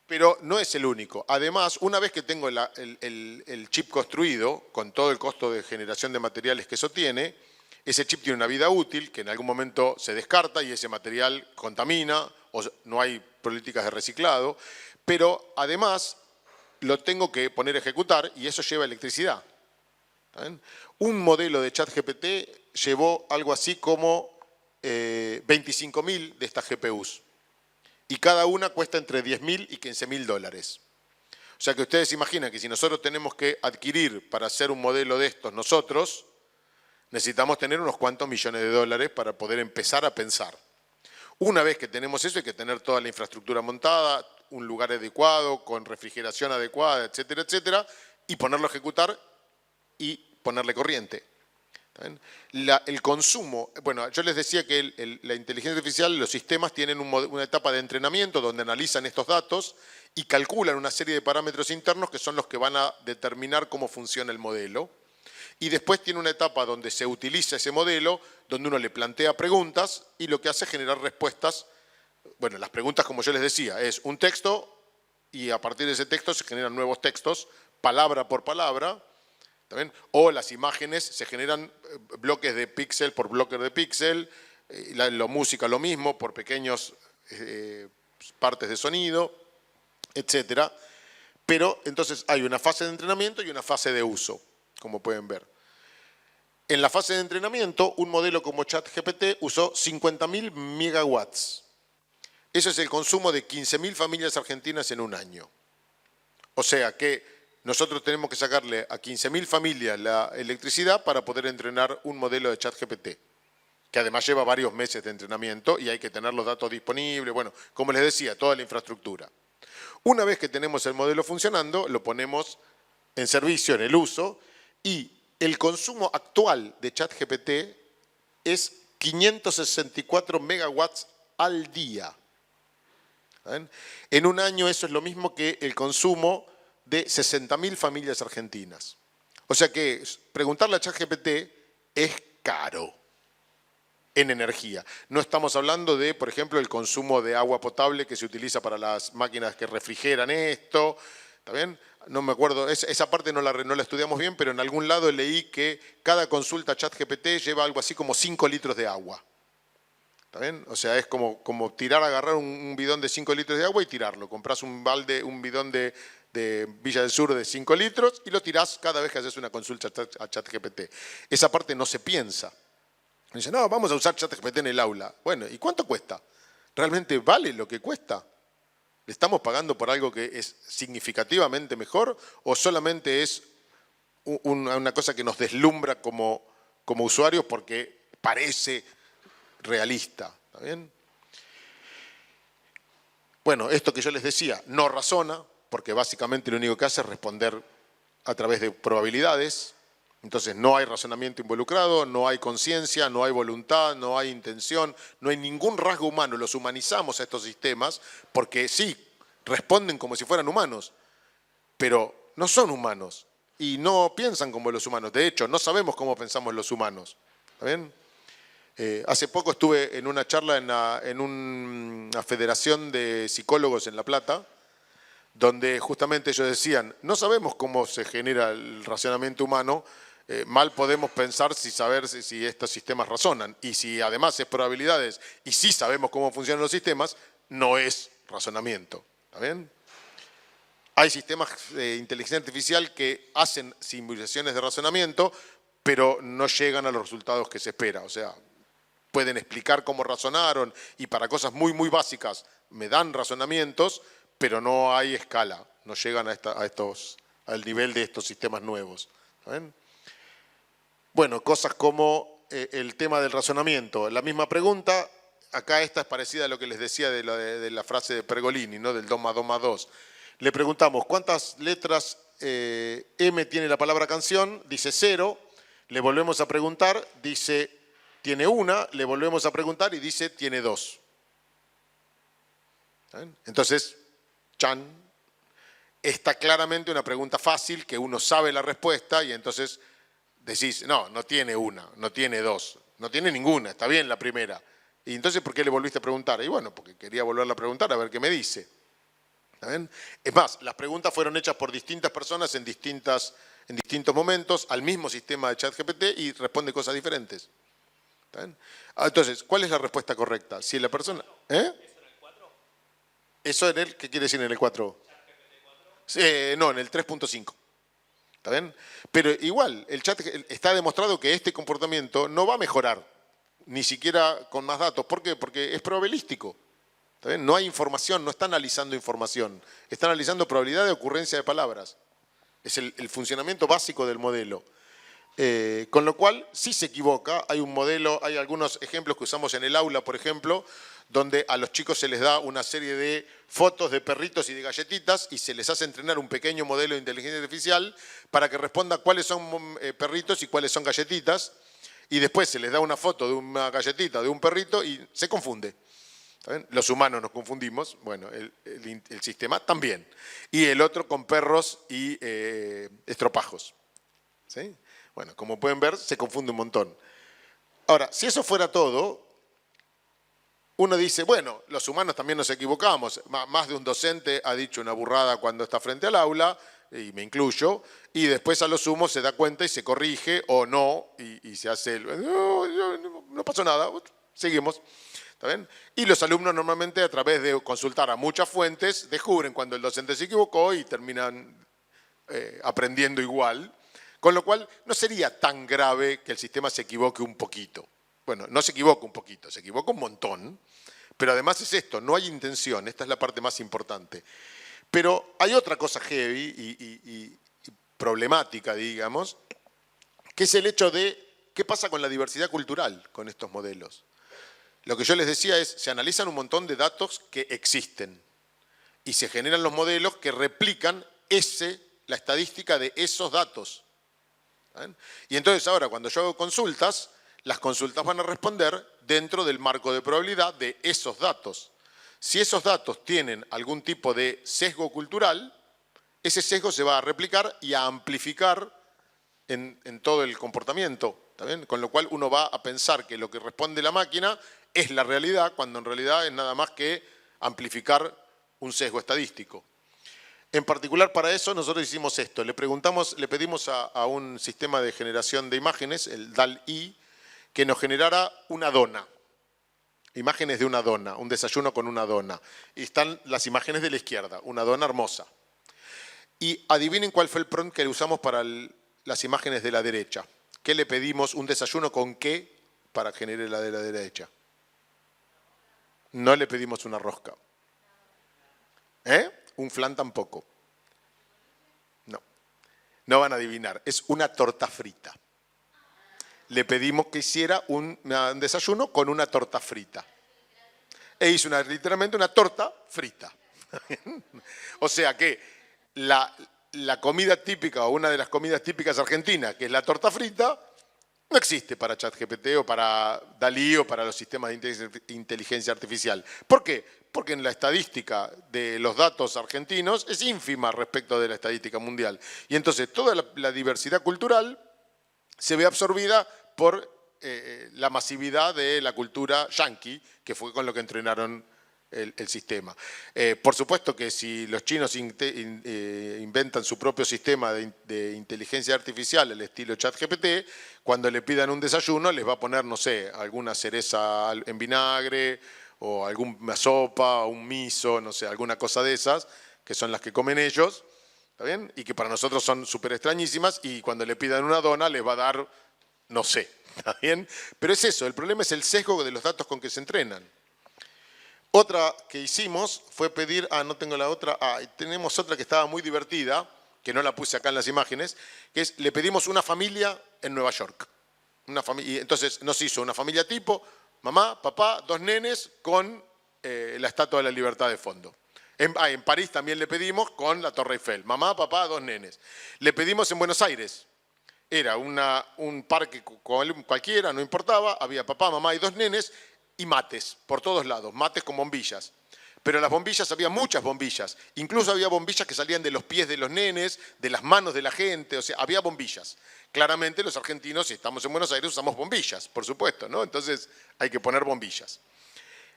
Pero no es el único. Además, una vez que tengo el chip construido, con todo el costo de generación de materiales que eso tiene, ese chip tiene una vida útil que en algún momento se descarta y ese material contamina o no hay políticas de reciclado, pero además lo tengo que poner a ejecutar y eso lleva electricidad. ¿Saben? Un modelo de ChatGPT llevó algo así como 25.000 de estas GPUs y cada una cuesta entre 10.000 y 15.000 dólares. O sea que ustedes imaginan que si nosotros tenemos que adquirir para hacer un modelo de estos nosotros, necesitamos tener unos cuantos millones de dólares para poder empezar a pensar. Una vez que tenemos eso, hay que tener toda la infraestructura montada, un lugar adecuado, con refrigeración adecuada, etcétera, etcétera, y ponerlo a ejecutar y ponerle corriente. El consumo, bueno, yo les decía que la inteligencia artificial, los sistemas tienen una etapa de entrenamiento donde analizan estos datos y calculan una serie de parámetros internos que son los que van a determinar cómo funciona el modelo. Y después tiene una etapa donde se utiliza ese modelo, donde uno le plantea preguntas y lo que hace es generar respuestas. Bueno, las preguntas, como yo les decía, es un texto y a partir de ese texto se generan nuevos textos, palabra por palabra, ¿también? O las imágenes se generan bloques de píxel por bloques de píxel, la música lo mismo, por pequeños partes de sonido, etcétera. Pero entonces hay una fase de entrenamiento y una fase de uso, como pueden ver. En la fase de entrenamiento, un modelo como ChatGPT usó 50.000 megawatts. Eso es el consumo de 15.000 familias argentinas en un año. O sea que nosotros tenemos que sacarle a 15.000 familias la electricidad para poder entrenar un modelo de ChatGPT, que además lleva varios meses de entrenamiento y hay que tener los datos disponibles. Bueno, como les decía, toda la infraestructura. Una vez que tenemos el modelo funcionando, lo ponemos en servicio, en el uso, y el consumo actual de ChatGPT es 564 megawatts al día. ¿Ven? En un año eso es lo mismo que el consumo de 60.000 familias argentinas. O sea que preguntarle a ChatGPT es caro en energía. No estamos hablando de, por ejemplo, el consumo de agua potable que se utiliza para las máquinas que refrigeran esto. ¿Está bien? No me acuerdo, esa parte no la estudiamos bien, pero en algún lado leí que cada consulta a ChatGPT lleva algo así como 5 litros de agua. ¿Está bien? O sea, es como agarrar un bidón de 5 litros de agua y tirarlo. Comprás un bidón de Villa del Sur de 5 litros y lo tirás cada vez que haces una consulta a ChatGPT. Esa parte no se piensa. Dice, no, vamos a usar ChatGPT en el aula. Bueno, ¿y cuánto cuesta? ¿Realmente vale lo que cuesta? ¿Le estamos pagando por algo que es significativamente mejor o solamente es una cosa que nos deslumbra como usuarios porque parece realista? ¿Está bien? Bueno, esto que yo les decía no razona porque básicamente lo único que hace es responder a través de probabilidades. Entonces no hay razonamiento involucrado, no hay conciencia, no hay voluntad, no hay intención, no hay ningún rasgo humano. Los humanizamos a estos sistemas porque sí, responden como si fueran humanos, pero no son humanos y no piensan como los humanos. De hecho, no sabemos cómo pensamos los humanos. ¿Está bien? Hace poco estuve en una charla en una federación de psicólogos en La Plata, donde justamente ellos decían, no sabemos cómo se genera el racionamiento humano, mal podemos pensar saber si estos sistemas razonan. Y si además es probabilidades y sí sabemos cómo funcionan los sistemas, no es razonamiento. ¿Está bien? Hay sistemas de inteligencia artificial que hacen simulaciones de razonamiento, pero no llegan a los resultados que se espera. O sea, pueden explicar cómo razonaron y para cosas muy, muy básicas me dan razonamientos, pero no hay escala, no llegan al nivel de estos sistemas nuevos. ¿Saben? Bueno, cosas como el tema del razonamiento. La misma pregunta, acá esta es parecida a lo que les decía de la frase de Pergolini, ¿no? Del 2 más 2 más 2. Le preguntamos, ¿cuántas letras M tiene la palabra canción? Dice 0. Le volvemos a preguntar, dice tiene 1. Le volvemos a preguntar y dice tiene 2. ¿Saben? Entonces, chan, está claramente una pregunta fácil que uno sabe la respuesta y entonces decís, no, no tiene 1, no tiene 2, no tiene ninguna, está bien la primera. Y entonces, ¿por qué le volviste a preguntar? Y bueno, porque quería volverla a preguntar a ver qué me dice. ¿Está bien? Es más, las preguntas fueron hechas por distintas personas en distintos momentos al mismo sistema de ChatGPT y responde cosas diferentes. ¿Está bien? Entonces, ¿cuál es la respuesta correcta? Si la persona... ¿Eso en el qué quiere decir en el 4? No, en el 3.5. ¿Está bien? Pero igual, el chat está demostrado que este comportamiento no va a mejorar, ni siquiera con más datos. ¿Por qué? Porque es probabilístico. ¿Está bien? No hay información, no está analizando información. Está analizando probabilidad de ocurrencia de palabras. Es el funcionamiento básico del modelo. Con lo cual, sí se equivoca. Hay un modelo, hay algunos ejemplos que usamos en el aula, por ejemplo, donde a los chicos se les da una serie de fotos de perritos y de galletitas y se les hace entrenar un pequeño modelo de inteligencia artificial para que responda cuáles son perritos y cuáles son galletitas. Y después se les da una foto de una galletita, de un perrito y se confunde. ¿Saben? Los humanos nos confundimos, bueno, el sistema también. Y el otro con perros y estropajos. ¿Sí? Bueno, como pueden ver, se confunde un montón. Ahora, si eso fuera todo, uno dice, bueno, los humanos también nos equivocamos. Más de un docente ha dicho una burrada cuando está frente al aula, y me incluyo, y después a lo sumo se da cuenta y se corrige o no, y se hace no pasó nada, seguimos. ¿Está bien? Y los alumnos normalmente a través de consultar a muchas fuentes descubren cuando el docente se equivocó y terminan aprendiendo igual. Con lo cual no sería tan grave que el sistema se equivoque un poquito. Bueno, no se equivoca un poquito, se equivoca un montón. Pero además es esto, no hay intención, esta es la parte más importante. Pero hay otra cosa heavy y problemática, digamos, que es el hecho de qué pasa con la diversidad cultural con estos modelos. Lo que yo les decía es, se analizan un montón de datos que existen y se generan los modelos que replican la estadística de esos datos. ¿Saben? Y entonces ahora cuando yo hago consultas, las consultas van a responder dentro del marco de probabilidad de esos datos. Si esos datos tienen algún tipo de sesgo cultural, ese sesgo se va a replicar y a amplificar en todo el comportamiento. ¿Está bien? Con lo cual uno va a pensar que lo que responde la máquina es la realidad, cuando en realidad es nada más que amplificar un sesgo estadístico. En particular para eso nosotros hicimos esto, le pedimos a un sistema de generación de imágenes, el DALL-E, que nos generara una dona, imágenes de una dona, un desayuno con una dona. Y están las imágenes de la izquierda, una dona hermosa. Y adivinen cuál fue el prompt que le usamos para las imágenes de la derecha. ¿Qué le pedimos? ¿Un desayuno con qué para generar la de la derecha? No le pedimos una rosca. Un flan tampoco. No. No van a adivinar. Es una torta frita. Le pedimos que hiciera un desayuno con una torta frita. E hizo literalmente una torta frita. O sea que la la comida típica o una de las comidas típicas argentinas, que es la torta frita, no existe para ChatGPT o para DALL-E o para los sistemas de inteligencia artificial. ¿Por qué? Porque en la estadística de los datos argentinos es ínfima respecto de la estadística mundial. Y entonces toda la diversidad cultural se ve absorbida por la masividad de la cultura yanqui, que fue con lo que entrenaron el sistema. Por supuesto que si los chinos inventan su propio sistema de inteligencia artificial, el estilo ChatGPT, cuando le pidan un desayuno les va a poner, no sé, alguna cereza en vinagre o alguna sopa o un miso, no sé, alguna cosa de esas, que son las que comen ellos, ¿está bien? Y que para nosotros son súper extrañísimas, y cuando le pidan una dona les va a dar, no sé, ¿está bien? Pero es eso, el problema es el sesgo de los datos con que se entrenan. Otra que hicimos fue pedir, no tengo la otra, tenemos otra que estaba muy divertida, que no la puse acá en las imágenes, que es, le pedimos una familia en Nueva York. Y entonces nos hizo una familia tipo, mamá, papá, 2 nenes con la Estatua de la Libertad de fondo. En París también le pedimos con la Torre Eiffel, mamá, papá, 2 nenes. Le pedimos en Buenos Aires, era un parque cualquiera, no importaba, había papá, mamá y 2 nenes, y mates por todos lados, mates con bombillas. Pero las bombillas, había muchas bombillas, incluso había bombillas que salían de los pies de los nenes, de las manos de la gente, o sea, había bombillas. Claramente los argentinos, si estamos en Buenos Aires, usamos bombillas, por supuesto, ¿no? Entonces hay que poner bombillas.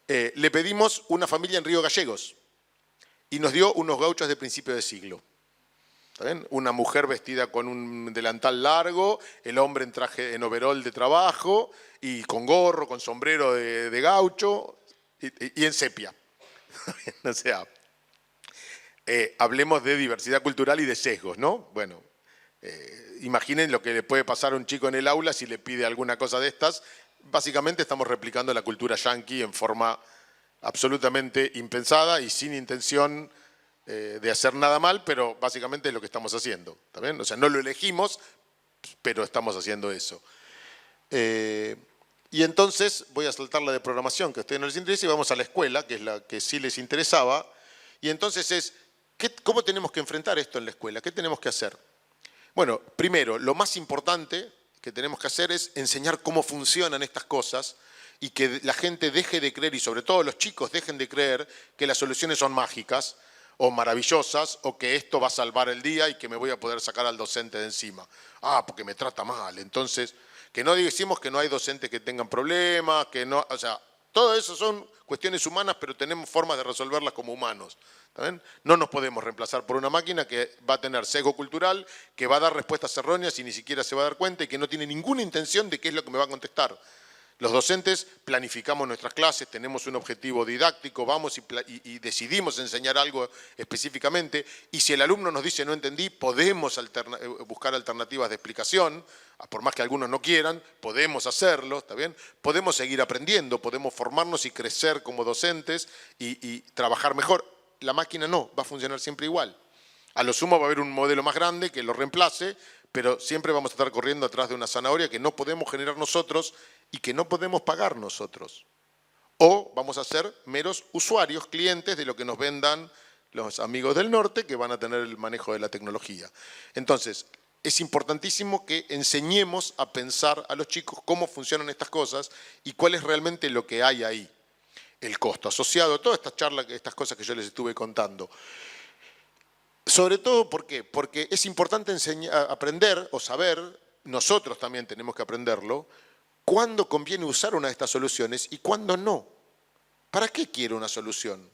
Le pedimos una familia en Río Gallegos y nos dio unos gauchos de principio de siglo. ¿Está bien? Una mujer vestida con un delantal largo, el hombre en traje, en overol de trabajo y con gorro, con sombrero de gaucho y en sepia. O sea, hablemos de diversidad cultural y de sesgos, ¿no? Bueno, imaginen lo que le puede pasar a un chico en el aula si le pide alguna cosa de estas. Básicamente estamos replicando la cultura yanqui en forma absolutamente impensada y sin intención de hacer nada mal, pero básicamente es lo que estamos haciendo, ¿está bien? O sea, no lo elegimos, pero estamos haciendo eso. Y entonces voy a saltar la de programación, que a ustedes no les interesa, y vamos a la escuela, que es la que sí les interesaba. Y entonces es, ¿cómo tenemos que enfrentar esto en la escuela? ¿Qué tenemos que hacer? Bueno, primero, lo más importante que tenemos que hacer es enseñar cómo funcionan estas cosas y que la gente deje de creer, y sobre todo los chicos dejen de creer que las soluciones son mágicas o maravillosas, o que esto va a salvar el día y que me voy a poder sacar al docente de encima. Porque me trata mal. Entonces, que no decimos que no hay docentes que tengan problemas, que no, o sea, todo eso son cuestiones humanas, pero tenemos formas de resolverlas como humanos. ¿Está bien? No nos podemos reemplazar por una máquina que va a tener sesgo cultural, que va a dar respuestas erróneas y ni siquiera se va a dar cuenta, y que no tiene ninguna intención de qué es lo que me va a contestar. Los docentes planificamos nuestras clases, tenemos un objetivo didáctico, vamos y decidimos enseñar algo específicamente, y si el alumno nos dice no entendí, podemos buscar alternativas de explicación, por más que algunos no quieran, podemos hacerlo, ¿está bien? Podemos seguir aprendiendo, podemos formarnos y crecer como docentes y trabajar mejor. La máquina no, va a funcionar siempre igual. A lo sumo va a haber un modelo más grande que lo reemplace, pero siempre vamos a estar corriendo atrás de una zanahoria que no podemos generar nosotros y que no podemos pagar nosotros. O vamos a ser meros usuarios, clientes de lo que nos vendan los amigos del norte, que van a tener el manejo de la tecnología. Entonces, es importantísimo que enseñemos a pensar a los chicos cómo funcionan estas cosas y cuál es realmente lo que hay ahí. El costo asociado, todas estas charlas, estas cosas que yo les estuve contando. Sobre todo, ¿por qué? Porque es importante aprender o saber, nosotros también tenemos que aprenderlo, cuándo conviene usar una de estas soluciones y cuándo no. ¿Para qué quiero una solución?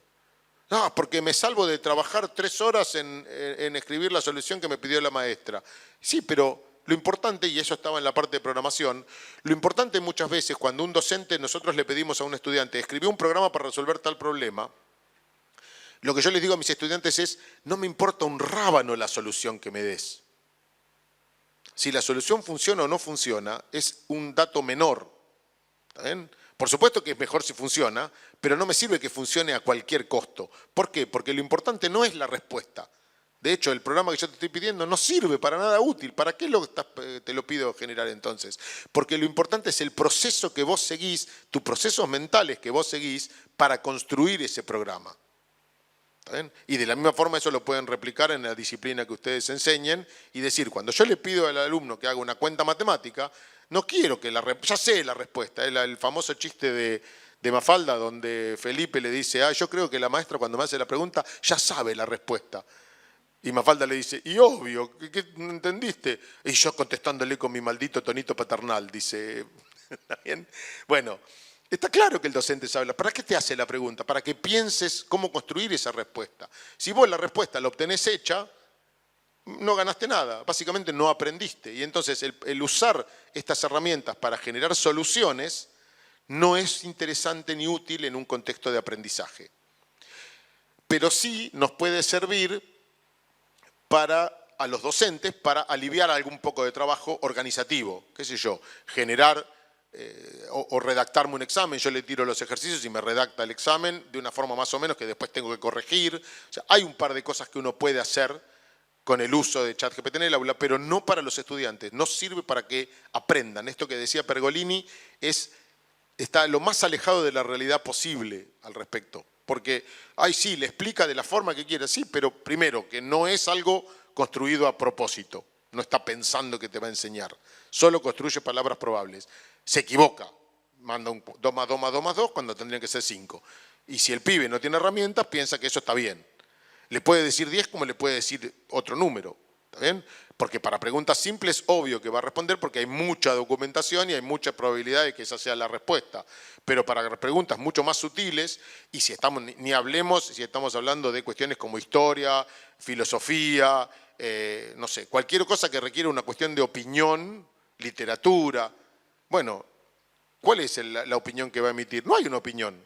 No, porque me salvo de trabajar 3 horas en escribir la solución que me pidió la maestra. Sí, pero lo importante, y eso estaba en la parte de programación, lo importante muchas veces cuando un docente, nosotros le pedimos a un estudiante, escribió un programa para resolver tal problema, lo que yo les digo a mis estudiantes es, no me importa un rábano la solución que me des. Si la solución funciona o no funciona, es un dato menor. ¿Está bien? Por supuesto que es mejor si funciona, pero no me sirve que funcione a cualquier costo. ¿Por qué? Porque lo importante no es la respuesta. De hecho, el programa que yo te estoy pidiendo no sirve para nada útil. ¿Para qué te lo pido generar entonces? Porque lo importante es el proceso que vos seguís, tus procesos mentales que vos seguís para construir ese programa. ¿Está bien? Y de la misma forma eso lo pueden replicar en la disciplina que ustedes enseñen y decir, cuando yo le pido al alumno que haga una cuenta matemática, no quiero que ya sé la respuesta, el famoso chiste de Mafalda donde Felipe le dice, yo creo que la maestra cuando me hace la pregunta ya sabe la respuesta. Y Mafalda le dice, y obvio, ¿qué no entendiste? Y yo contestándole con mi maldito tonito paternal, dice, ¿está bien? Bueno, está claro que el docente sabe. ¿Para qué te hace la pregunta? Para que pienses cómo construir esa respuesta. Si vos la respuesta la obtenés hecha, no ganaste nada, básicamente no aprendiste. Y entonces el usar estas herramientas para generar soluciones no es interesante ni útil en un contexto de aprendizaje. Pero sí nos puede servir a los docentes para aliviar algún poco de trabajo organizativo, qué sé yo, generar o redactarme un examen, yo le tiro los ejercicios y me redacta el examen de una forma más o menos que después tengo que corregir. O sea, hay un par de cosas que uno puede hacer con el uso de ChatGPT en el aula, pero no para los estudiantes, no sirve para que aprendan. Esto que decía Pergolini está lo más alejado de la realidad posible al respecto. Porque, sí, le explica de la forma que quiera, sí, pero primero, que no es algo construido a propósito. No está pensando que te va a enseñar. Solo construye palabras probables. Se equivoca. Manda un 2 más 2 más 2 más 2 cuando tendrían que ser 5. Y si el pibe no tiene herramientas, piensa que eso está bien. Le puede decir 10 como le puede decir otro número. ¿Está bien? Porque para preguntas simples, obvio que va a responder porque hay mucha documentación y hay mucha probabilidad de que esa sea la respuesta. Pero para preguntas mucho más sutiles, y si estamos, ni hablemos, si estamos hablando de cuestiones como historia, filosofía, no sé, cualquier cosa que requiera una cuestión de opinión, literatura. Bueno, ¿cuál es la opinión que va a emitir? No hay una opinión.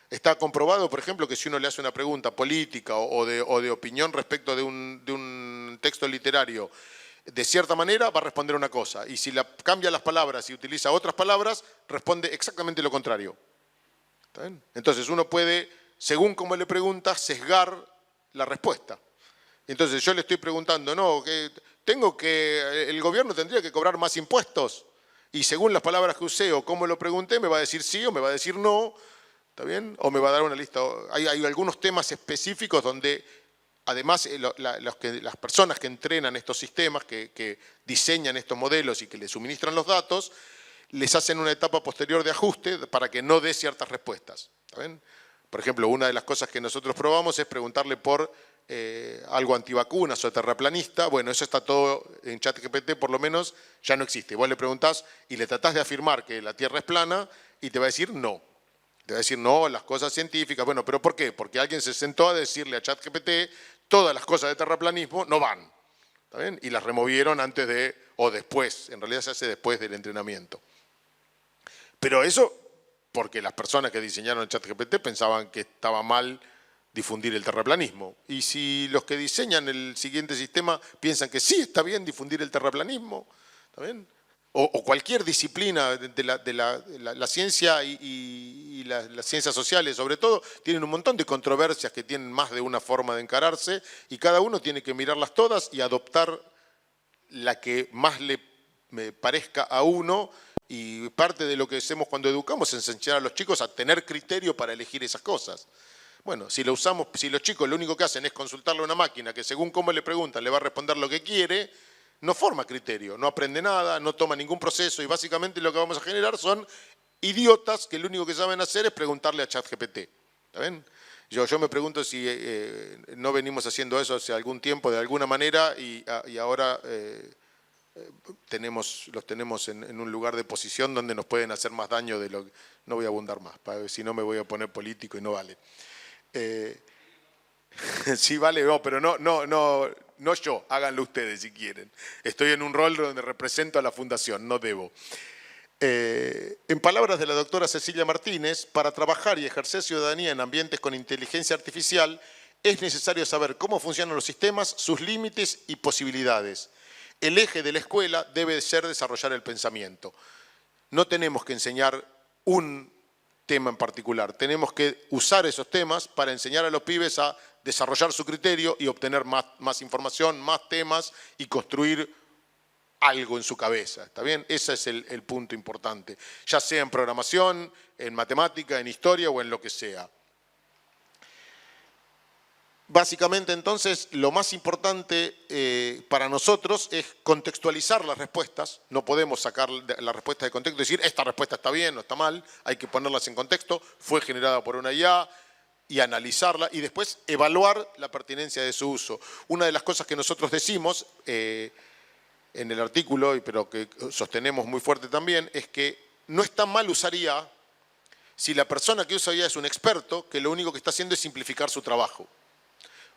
Está comprobado, por ejemplo, que si uno le hace una pregunta política o de opinión respecto de un texto literario, de cierta manera va a responder una cosa. Y si cambia las palabras y utiliza otras palabras, responde exactamente lo contrario. ¿Está bien? Entonces uno puede, según cómo le pregunta, sesgar la respuesta. Entonces yo le estoy preguntando, no, el gobierno tendría que cobrar más impuestos. Y según las palabras que usé o cómo lo pregunté, me va a decir sí o me va a decir no. ¿Está bien? O me va a dar una lista. Hay algunos temas específicos donde, además, las personas que entrenan estos sistemas, que diseñan estos modelos y que les suministran los datos, les hacen una etapa posterior de ajuste para que no dé ciertas respuestas. ¿Está bien? Por ejemplo, una de las cosas que nosotros probamos es preguntarle por algo antivacunas o terraplanista. Bueno, eso está todo en ChatGPT, por lo menos ya no existe. Vos le preguntás y le tratás de afirmar que la Tierra es plana y te va a decir no. Te va a decir no, las cosas científicas. Bueno, ¿pero por qué? Porque alguien se sentó a decirle a ChatGPT todas las cosas de terraplanismo no van. ¿Está bien? Y las removieron antes o después. En realidad se hace después del entrenamiento. Pero eso porque las personas que diseñaron el ChatGPT pensaban que estaba mal difundir el terraplanismo. Y si los que diseñan el siguiente sistema piensan que sí está bien difundir el terraplanismo, ¿está bien? O cualquier disciplina de la ciencia y las ciencias sociales, sobre todo, tienen un montón de controversias que tienen más de una forma de encararse y cada uno tiene que mirarlas todas y adoptar la que más le parezca a uno. Y parte de lo que hacemos cuando educamos es enseñar a los chicos a tener criterio para elegir esas cosas. Bueno, si los chicos lo único que hacen es consultarle a una máquina que según cómo le preguntan le va a responder lo que quiere, no forma criterio, no aprende nada, no toma ningún proceso y básicamente lo que vamos a generar son idiotas que lo único que saben hacer es preguntarle a ChatGPT. ¿Está bien? Yo me pregunto si no venimos haciendo eso hace algún tiempo de alguna manera y ahora los tenemos en un lugar de posición donde nos pueden hacer más daño de lo que... No voy a abundar más, si no me voy a poner político y no vale. Sí, vale, no, pero no yo, háganlo ustedes si quieren. Estoy en un rol donde represento a la fundación, no debo. En palabras de la doctora Cecilia Martínez, para trabajar y ejercer ciudadanía en ambientes con inteligencia artificial es necesario saber cómo funcionan los sistemas, sus límites y posibilidades. El eje de la escuela debe ser desarrollar el pensamiento. No tenemos que enseñar un tema en particular, tenemos que usar esos temas para enseñar a los pibes a desarrollar su criterio y obtener más información, más temas y construir algo en su cabeza, ¿está bien? Ese es el punto importante, ya sea en programación, en matemática, en historia o en lo que sea. básicamente, entonces, lo más importante para nosotros es contextualizar las respuestas. No podemos sacar la respuesta de contexto y decir, esta respuesta está bien, no está mal. Hay que ponerlas en contexto. Fue generada por una IA y analizarla y después evaluar la pertinencia de su uso. Una de las cosas que nosotros decimos en el artículo, pero que sostenemos muy fuerte también, es que no está mal usar IA si la persona que usa IA es un experto que lo único que está haciendo es simplificar su trabajo.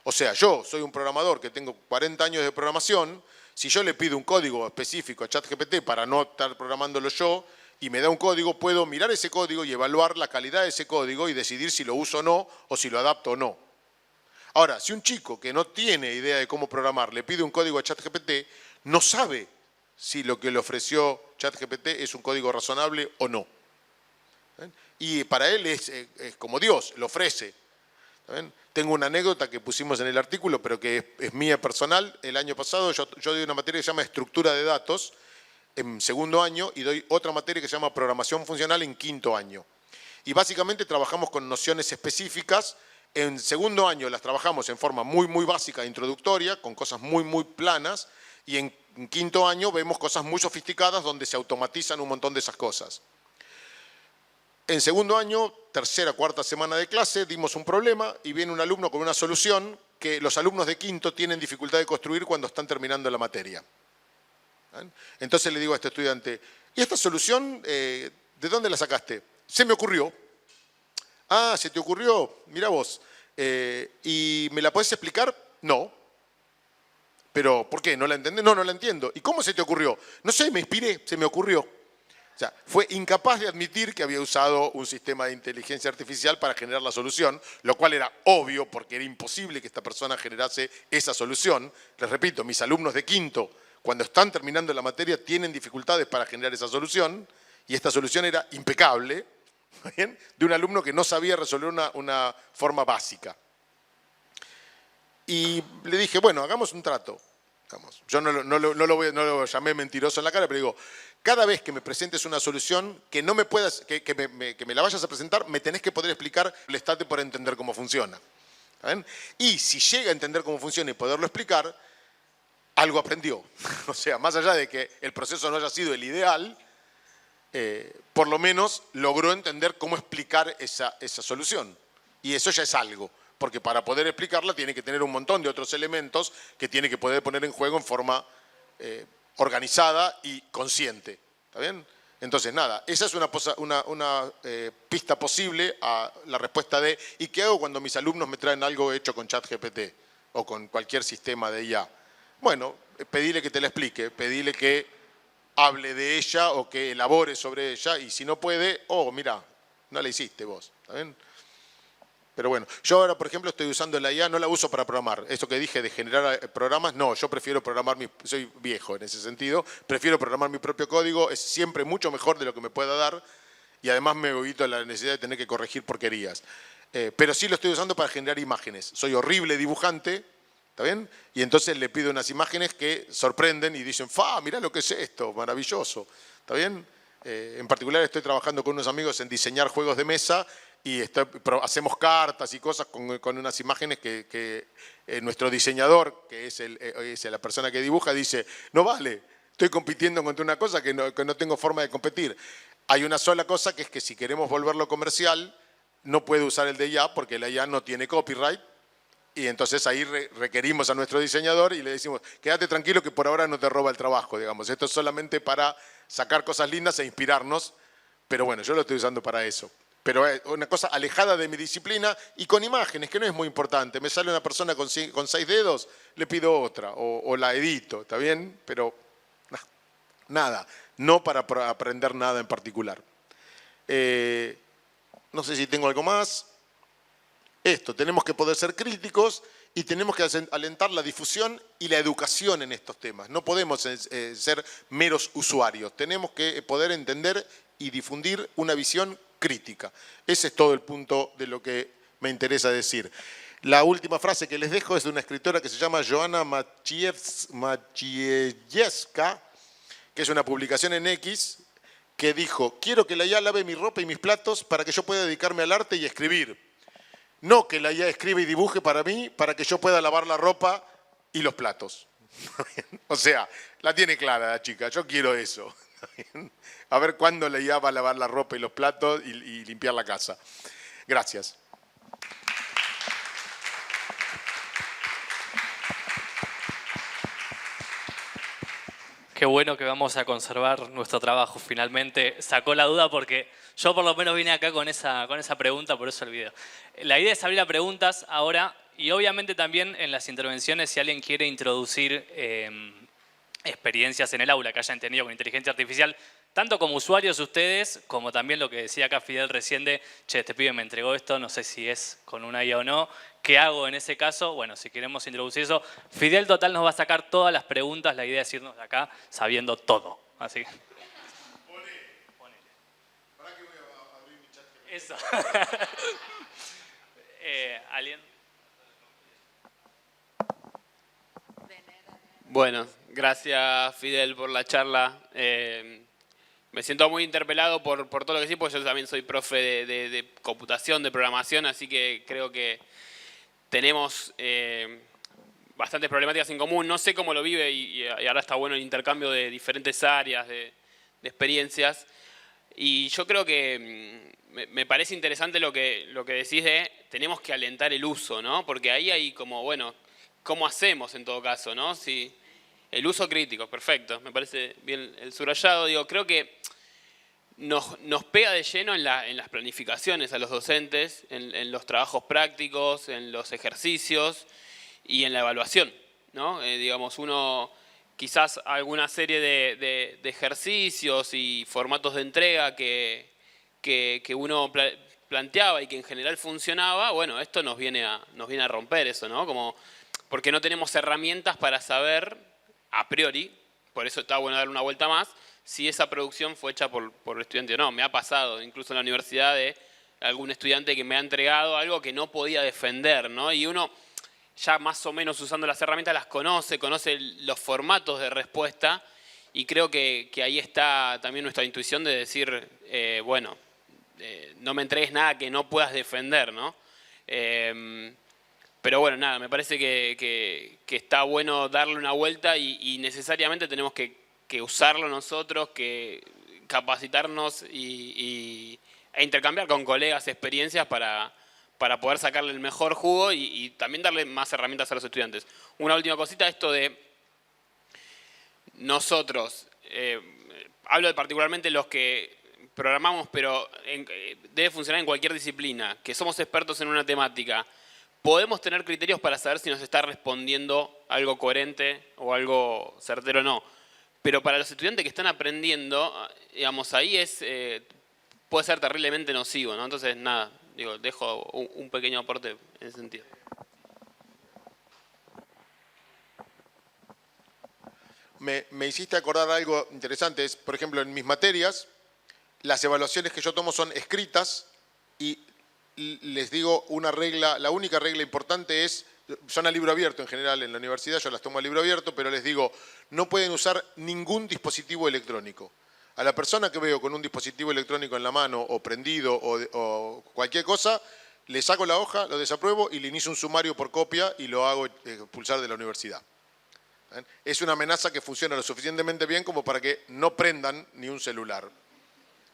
O sea, yo soy un programador que tengo 40 años de programación, si yo le pido un código específico a ChatGPT para no estar programándolo yo, y me da un código, puedo mirar ese código y evaluar la calidad de ese código y decidir si lo uso o no, o si lo adapto o no. Ahora, si un chico que no tiene idea de cómo programar le pide un código a ChatGPT, no sabe si lo que le ofreció ChatGPT es un código razonable o no. Y para él es como Dios, lo ofrece. Tengo una anécdota que pusimos en el artículo, pero que es mía personal. El año pasado yo doy una materia que se llama estructura de datos en segundo año y doy otra materia que se llama programación funcional en quinto año. Y básicamente trabajamos con nociones específicas. En segundo año las trabajamos en forma muy básica, introductoria, con cosas muy planas. Y en quinto año vemos cosas muy sofisticadas donde se automatizan un montón de esas cosas. En segundo año, tercera, cuarta semana de clase, dimos un problema y viene un alumno con una solución que los alumnos de quinto tienen dificultad de construir cuando están terminando la materia. Entonces le digo a este estudiante, ¿y esta solución de dónde la sacaste? Se me ocurrió. Ah, ¿se te ocurrió? Mira vos. ¿Y me la podés explicar? No. ¿Pero por qué? ¿No la entendés? No, no la entiendo. ¿Y cómo se te ocurrió? No sé, me inspiré, se me ocurrió. O sea, fue incapaz de admitir que había usado un sistema de inteligencia artificial para generar la solución, lo cual era obvio porque era imposible que esta persona generase esa solución. Les repito, mis alumnos de quinto, cuando están terminando la materia, tienen dificultades para generar esa solución y esta solución era impecable, ¿bien?, de un alumno que no sabía resolver una forma básica. Y le dije, bueno, hagamos un trato. Yo no lo llamé mentiroso en la cara, pero digo, cada vez que me presentes una solución que no me puedas, que me la vayas a presentar, me tenés que poder explicar, estate por entender cómo funciona. ¿Saben? Y si llega a entender cómo funciona y poderlo explicar, algo aprendió. O sea, más allá de que el proceso no haya sido el ideal, por lo menos logró entender cómo explicar esa solución. Y eso ya es algo. Porque para poder explicarla tiene que tener un montón de otros elementos que tiene que poder poner en juego en forma organizada y consciente. ¿Está bien? Entonces, nada, esa es una pista posible a la respuesta de ¿y qué hago cuando mis alumnos me traen algo hecho con ChatGPT o con cualquier sistema de IA? Bueno, pedile que te la explique, pedile que hable de ella o que elabore sobre ella y si no puede, oh, mira, no la hiciste vos. ¿Está bien? Pero bueno, yo ahora, por ejemplo, estoy usando la IA, no la uso para programar. Esto que dije de generar programas, no, yo prefiero programar, soy viejo en ese sentido, prefiero programar mi propio código, es siempre mucho mejor de lo que me pueda dar y además me evito la necesidad de tener que corregir porquerías. Pero sí lo estoy usando para generar imágenes. Soy horrible dibujante, ¿está bien? Y entonces le pido unas imágenes que sorprenden y dicen, ¡fa! Mirá lo que es esto, maravilloso, ¿está bien? En particular estoy trabajando con unos amigos en diseñar juegos de mesa y hacemos cartas y cosas con unas imágenes que nuestro diseñador, que es la persona que dibuja, dice, no vale, estoy compitiendo contra una cosa que no tengo forma de competir. Hay una sola cosa que es que si queremos volverlo comercial, no puede usar el de IA porque la IA no tiene copyright y entonces ahí requerimos a nuestro diseñador y le decimos, quédate tranquilo que por ahora no te roba el trabajo, digamos. Esto es solamente para sacar cosas lindas e inspirarnos, pero bueno, yo lo estoy usando para eso. Pero es una cosa alejada de mi disciplina y con imágenes, que no es muy importante. Me sale una persona con 6 dedos, le pido otra o la edito, ¿está bien? Pero nada, no para aprender nada en particular. No sé si tengo algo más. Esto, tenemos que poder ser críticos y tenemos que alentar la difusión y la educación en estos temas. No podemos ser meros usuarios, tenemos que poder entender y difundir una visión crítica. Ese es todo el punto de lo que me interesa decir. La última frase que les dejo es de una escritora que se llama Joanna Maciejewska, que es una publicación en X, que dijo, quiero que la IA lave mi ropa y mis platos para que yo pueda dedicarme al arte y escribir. No que la IA escriba y dibuje para mí, para que yo pueda lavar la ropa y los platos. O sea, la tiene clara la chica, yo quiero eso. A ver cuándo la IA va a lavar la ropa y los platos y limpiar la casa. Gracias. Qué bueno que vamos a conservar nuestro trabajo finalmente. Sacó la duda porque yo por lo menos vine acá con esa pregunta, por eso el video. La idea es abrir a preguntas ahora y obviamente también en las intervenciones si alguien quiere introducir experiencias en el aula que hayan tenido con inteligencia artificial, tanto como usuarios ustedes, como también lo que decía acá Fidel recién de, che, este pibe me entregó esto, no sé si es con una IA o no, ¿qué hago en ese caso? Bueno, si queremos introducir eso, Fidel total nos va a sacar todas las preguntas, la idea es irnos de acá sabiendo todo. Así que... Ponele. ¿Para qué voy a abrir mi chat? Eso. ¿Alguien? Bueno, gracias Fidel por la charla. Me siento muy interpelado por todo lo que sí, porque yo también soy profe de computación, de programación, así que creo que tenemos bastantes problemáticas en común. No sé cómo lo vive y ahora está bueno el intercambio de diferentes áreas, de experiencias. Y yo creo que me parece interesante lo que decís de tenemos que alentar el uso, ¿no? Porque ahí hay como, bueno, ¿cómo hacemos en todo caso, no? Si el uso crítico, perfecto, me parece bien el subrayado. Digo, creo que nos pega de lleno en las planificaciones a los docentes, en los trabajos prácticos, en los ejercicios y en la evaluación, ¿no? Digamos, uno quizás alguna serie de ejercicios y formatos de entrega que uno planteaba y que en general funcionaba, bueno, esto nos viene a romper eso, ¿no? Como, porque no tenemos herramientas para saber a priori, por eso está bueno darle una vuelta más, si esa producción fue hecha por el estudiante o no. Me ha pasado, incluso en la universidad, de algún estudiante que me ha entregado algo que no podía defender, ¿no? Y uno, ya más o menos usando las herramientas, las conoce los formatos de respuesta, y creo que ahí está también nuestra intuición de decir, bueno, no me entregues nada que no puedas defender, ¿no? Pero bueno, nada, me parece que está bueno darle una vuelta y necesariamente tenemos que usarlo nosotros, que capacitarnos e intercambiar con colegas experiencias para poder sacarle el mejor jugo y también darle más herramientas a los estudiantes. Una última cosita, esto de nosotros, hablo de particularmente los que programamos, pero debe funcionar en cualquier disciplina, que somos expertos en una temática. Podemos tener criterios para saber si nos está respondiendo algo coherente o algo certero o no. Pero para los estudiantes que están aprendiendo, digamos, ahí puede ser terriblemente nocivo, ¿no? Entonces, nada, digo, dejo un pequeño aporte en ese sentido. Me hiciste acordar algo interesante. Es, por ejemplo, en mis materias, las evaluaciones que yo tomo son escritas y les digo una regla, la única regla importante es, son a libro abierto en general en la universidad, yo las tomo a libro abierto, pero les digo, no pueden usar ningún dispositivo electrónico. A la persona que veo con un dispositivo electrónico en la mano o prendido o cualquier cosa, le saco la hoja, lo desapruebo y le inicio un sumario por copia y lo hago expulsar de la universidad. Es una amenaza que funciona lo suficientemente bien como para que no prendan ni un celular.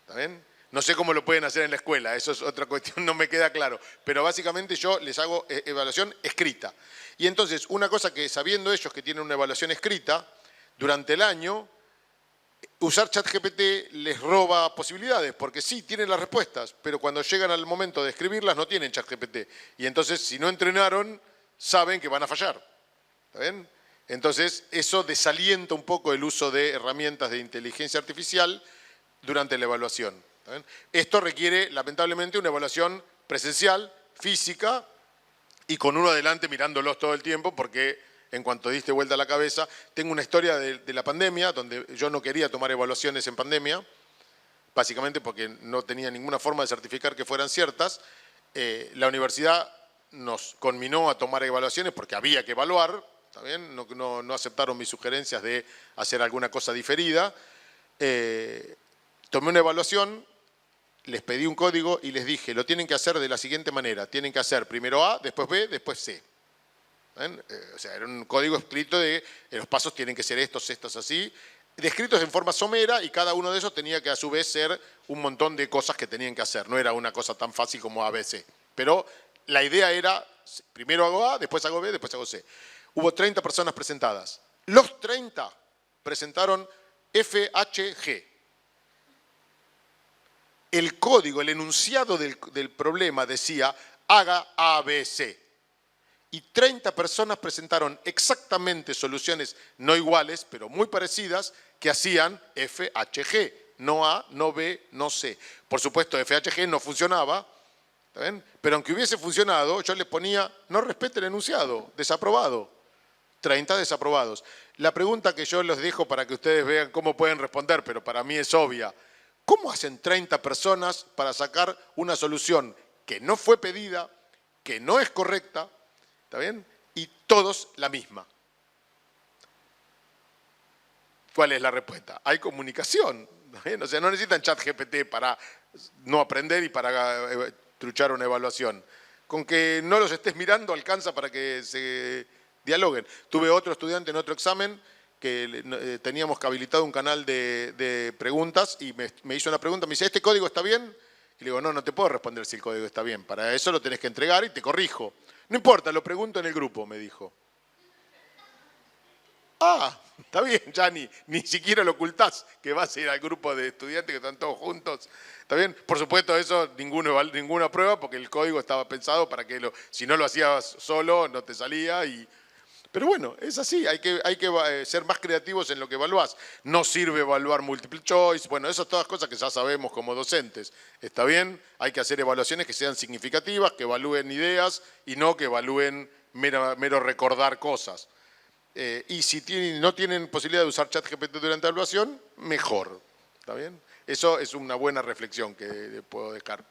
¿Está bien? No sé cómo lo pueden hacer en la escuela, eso es otra cuestión, no me queda claro. Pero básicamente yo les hago evaluación escrita. Y entonces, una cosa que sabiendo ellos que tienen una evaluación escrita, durante el año, usar ChatGPT les roba posibilidades, porque sí, tienen las respuestas, pero cuando llegan al momento de escribirlas no tienen ChatGPT. Y entonces, si no entrenaron, saben que van a fallar. ¿Está bien? Entonces, eso desalienta un poco el uso de herramientas de inteligencia artificial durante la evaluación. Esto requiere, lamentablemente, una evaluación presencial, física, y con uno adelante mirándolos todo el tiempo, porque en cuanto diste vuelta a la cabeza, tengo una historia de la pandemia, donde yo no quería tomar evaluaciones en pandemia, básicamente porque no tenía ninguna forma de certificar que fueran ciertas. La universidad nos conminó a tomar evaluaciones porque había que evaluar, ¿está bien? No aceptaron mis sugerencias de hacer alguna cosa diferida. Tomé una evaluación les pedí un código y les dije, lo tienen que hacer de la siguiente manera. Tienen que hacer primero A, después B, después C. ¿Ven? O sea, era un código escrito de los pasos tienen que ser estos, así, descritos en forma somera, y cada uno de esos tenía que a su vez ser un montón de cosas que tenían que hacer. No era una cosa tan fácil como ABC. Pero la idea era, primero hago A, después hago B, después hago C. Hubo 30 personas presentadas. Los 30 presentaron FHG. El código, el enunciado del problema decía, haga ABC. Y 30 personas presentaron exactamente soluciones no iguales, pero muy parecidas, que hacían FHG. No A, no B, no C. Por supuesto, FHG no funcionaba, ¿está bien? Pero aunque hubiese funcionado, yo les ponía, no respete el enunciado, desaprobado. 30 desaprobados. La pregunta que yo les dejo para que ustedes vean cómo pueden responder, pero para mí es obvia. ¿Cómo hacen 30 personas para sacar una solución que no fue pedida, que no es correcta, ¿está bien? Y todos la misma? ¿Cuál es la respuesta? Hay comunicación, ¿está bien? O sea, no necesitan ChatGPT para no aprender y para truchar una evaluación. Con que no los estés mirando alcanza para que se dialoguen. Tuve otro estudiante en otro examen que teníamos que habilitado un canal de preguntas y me hizo una pregunta, me dice, ¿este código está bien? Y le digo, no te puedo responder si el código está bien, para eso lo tenés que entregar y te corrijo. No importa, lo pregunto en el grupo, me dijo. Ah, está bien, ya ni siquiera lo ocultás, que vas a ir al grupo de estudiantes que están todos juntos. ¿Está bien? Por supuesto, eso ninguna prueba, porque el código estaba pensado para que si no lo hacías solo, no te salía. Pero bueno, es así, hay que ser más creativos en lo que evaluás. No sirve evaluar multiple choice, bueno, esas todas cosas que ya sabemos como docentes. ¿Está bien? Hay que hacer evaluaciones que sean significativas, que evalúen ideas y no que evalúen mero recordar cosas. Y si no tienen posibilidad de usar ChatGPT durante la evaluación, mejor. ¿Está bien? Eso es una buena reflexión que le puedo dejar.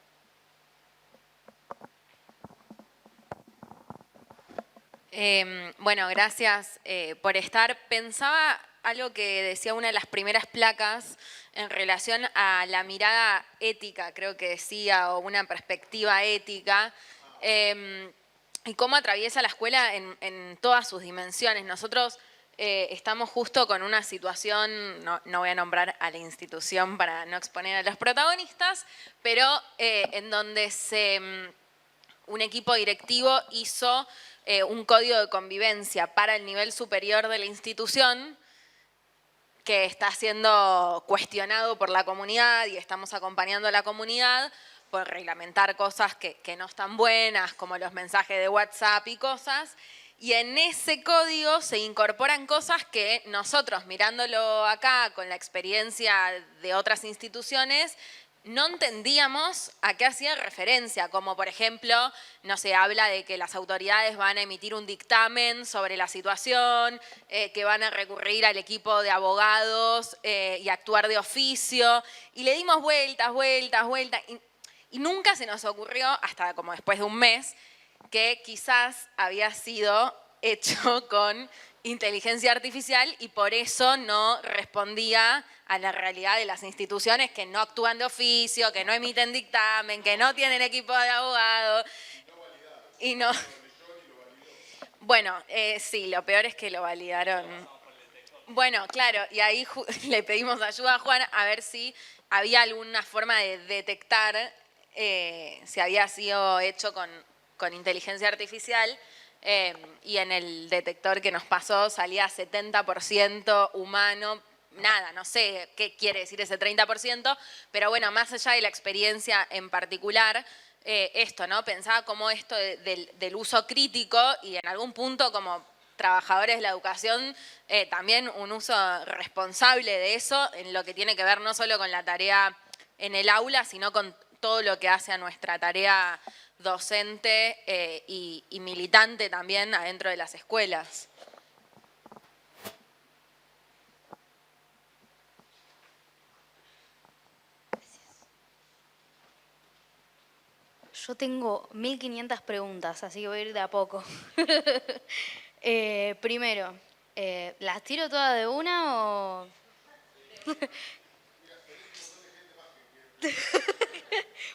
Bueno, gracias por estar. Pensaba algo que decía una de las primeras placas en relación a la mirada ética, creo que decía, o una perspectiva ética, y cómo atraviesa la escuela en todas sus dimensiones. Nosotros estamos justo con una situación, no voy a nombrar a la institución para no exponer a los protagonistas, pero en donde un equipo directivo hizo un código de convivencia para el nivel superior de la institución que está siendo cuestionado por la comunidad y estamos acompañando a la comunidad por reglamentar cosas que no están buenas, como los mensajes de WhatsApp y cosas. Y en ese código se incorporan cosas que nosotros, mirándolo acá con la experiencia de otras instituciones, no entendíamos a qué hacía referencia, como por ejemplo, no se habla de que las autoridades van a emitir un dictamen sobre la situación, que van a recurrir al equipo de abogados y actuar de oficio, y le dimos vueltas, y nunca se nos ocurrió, hasta como después de un mes, que quizás había sido hecho con inteligencia artificial y por eso no respondía a la realidad de las instituciones que no actúan de oficio, que no emiten dictamen, que no tienen equipo de abogados. Y no. Bueno, sí, lo peor es que lo validaron. Bueno, claro, y ahí le pedimos ayuda a Juan a ver si había alguna forma de detectar si había sido hecho con inteligencia artificial. Y en el detector que nos pasó salía 70% humano, nada, no sé qué quiere decir ese 30%, pero bueno, más allá de la experiencia en particular, esto, ¿no? Pensaba como esto del uso crítico y en algún punto como trabajadores de la educación, también un uso responsable de eso en lo que tiene que ver no solo con la tarea en el aula, sino con todo lo que hace a nuestra tarea docente y militante también adentro de las escuelas. Yo tengo 1500 preguntas, así que voy a ir de a poco. Primero, ¿las tiro todas de una o...?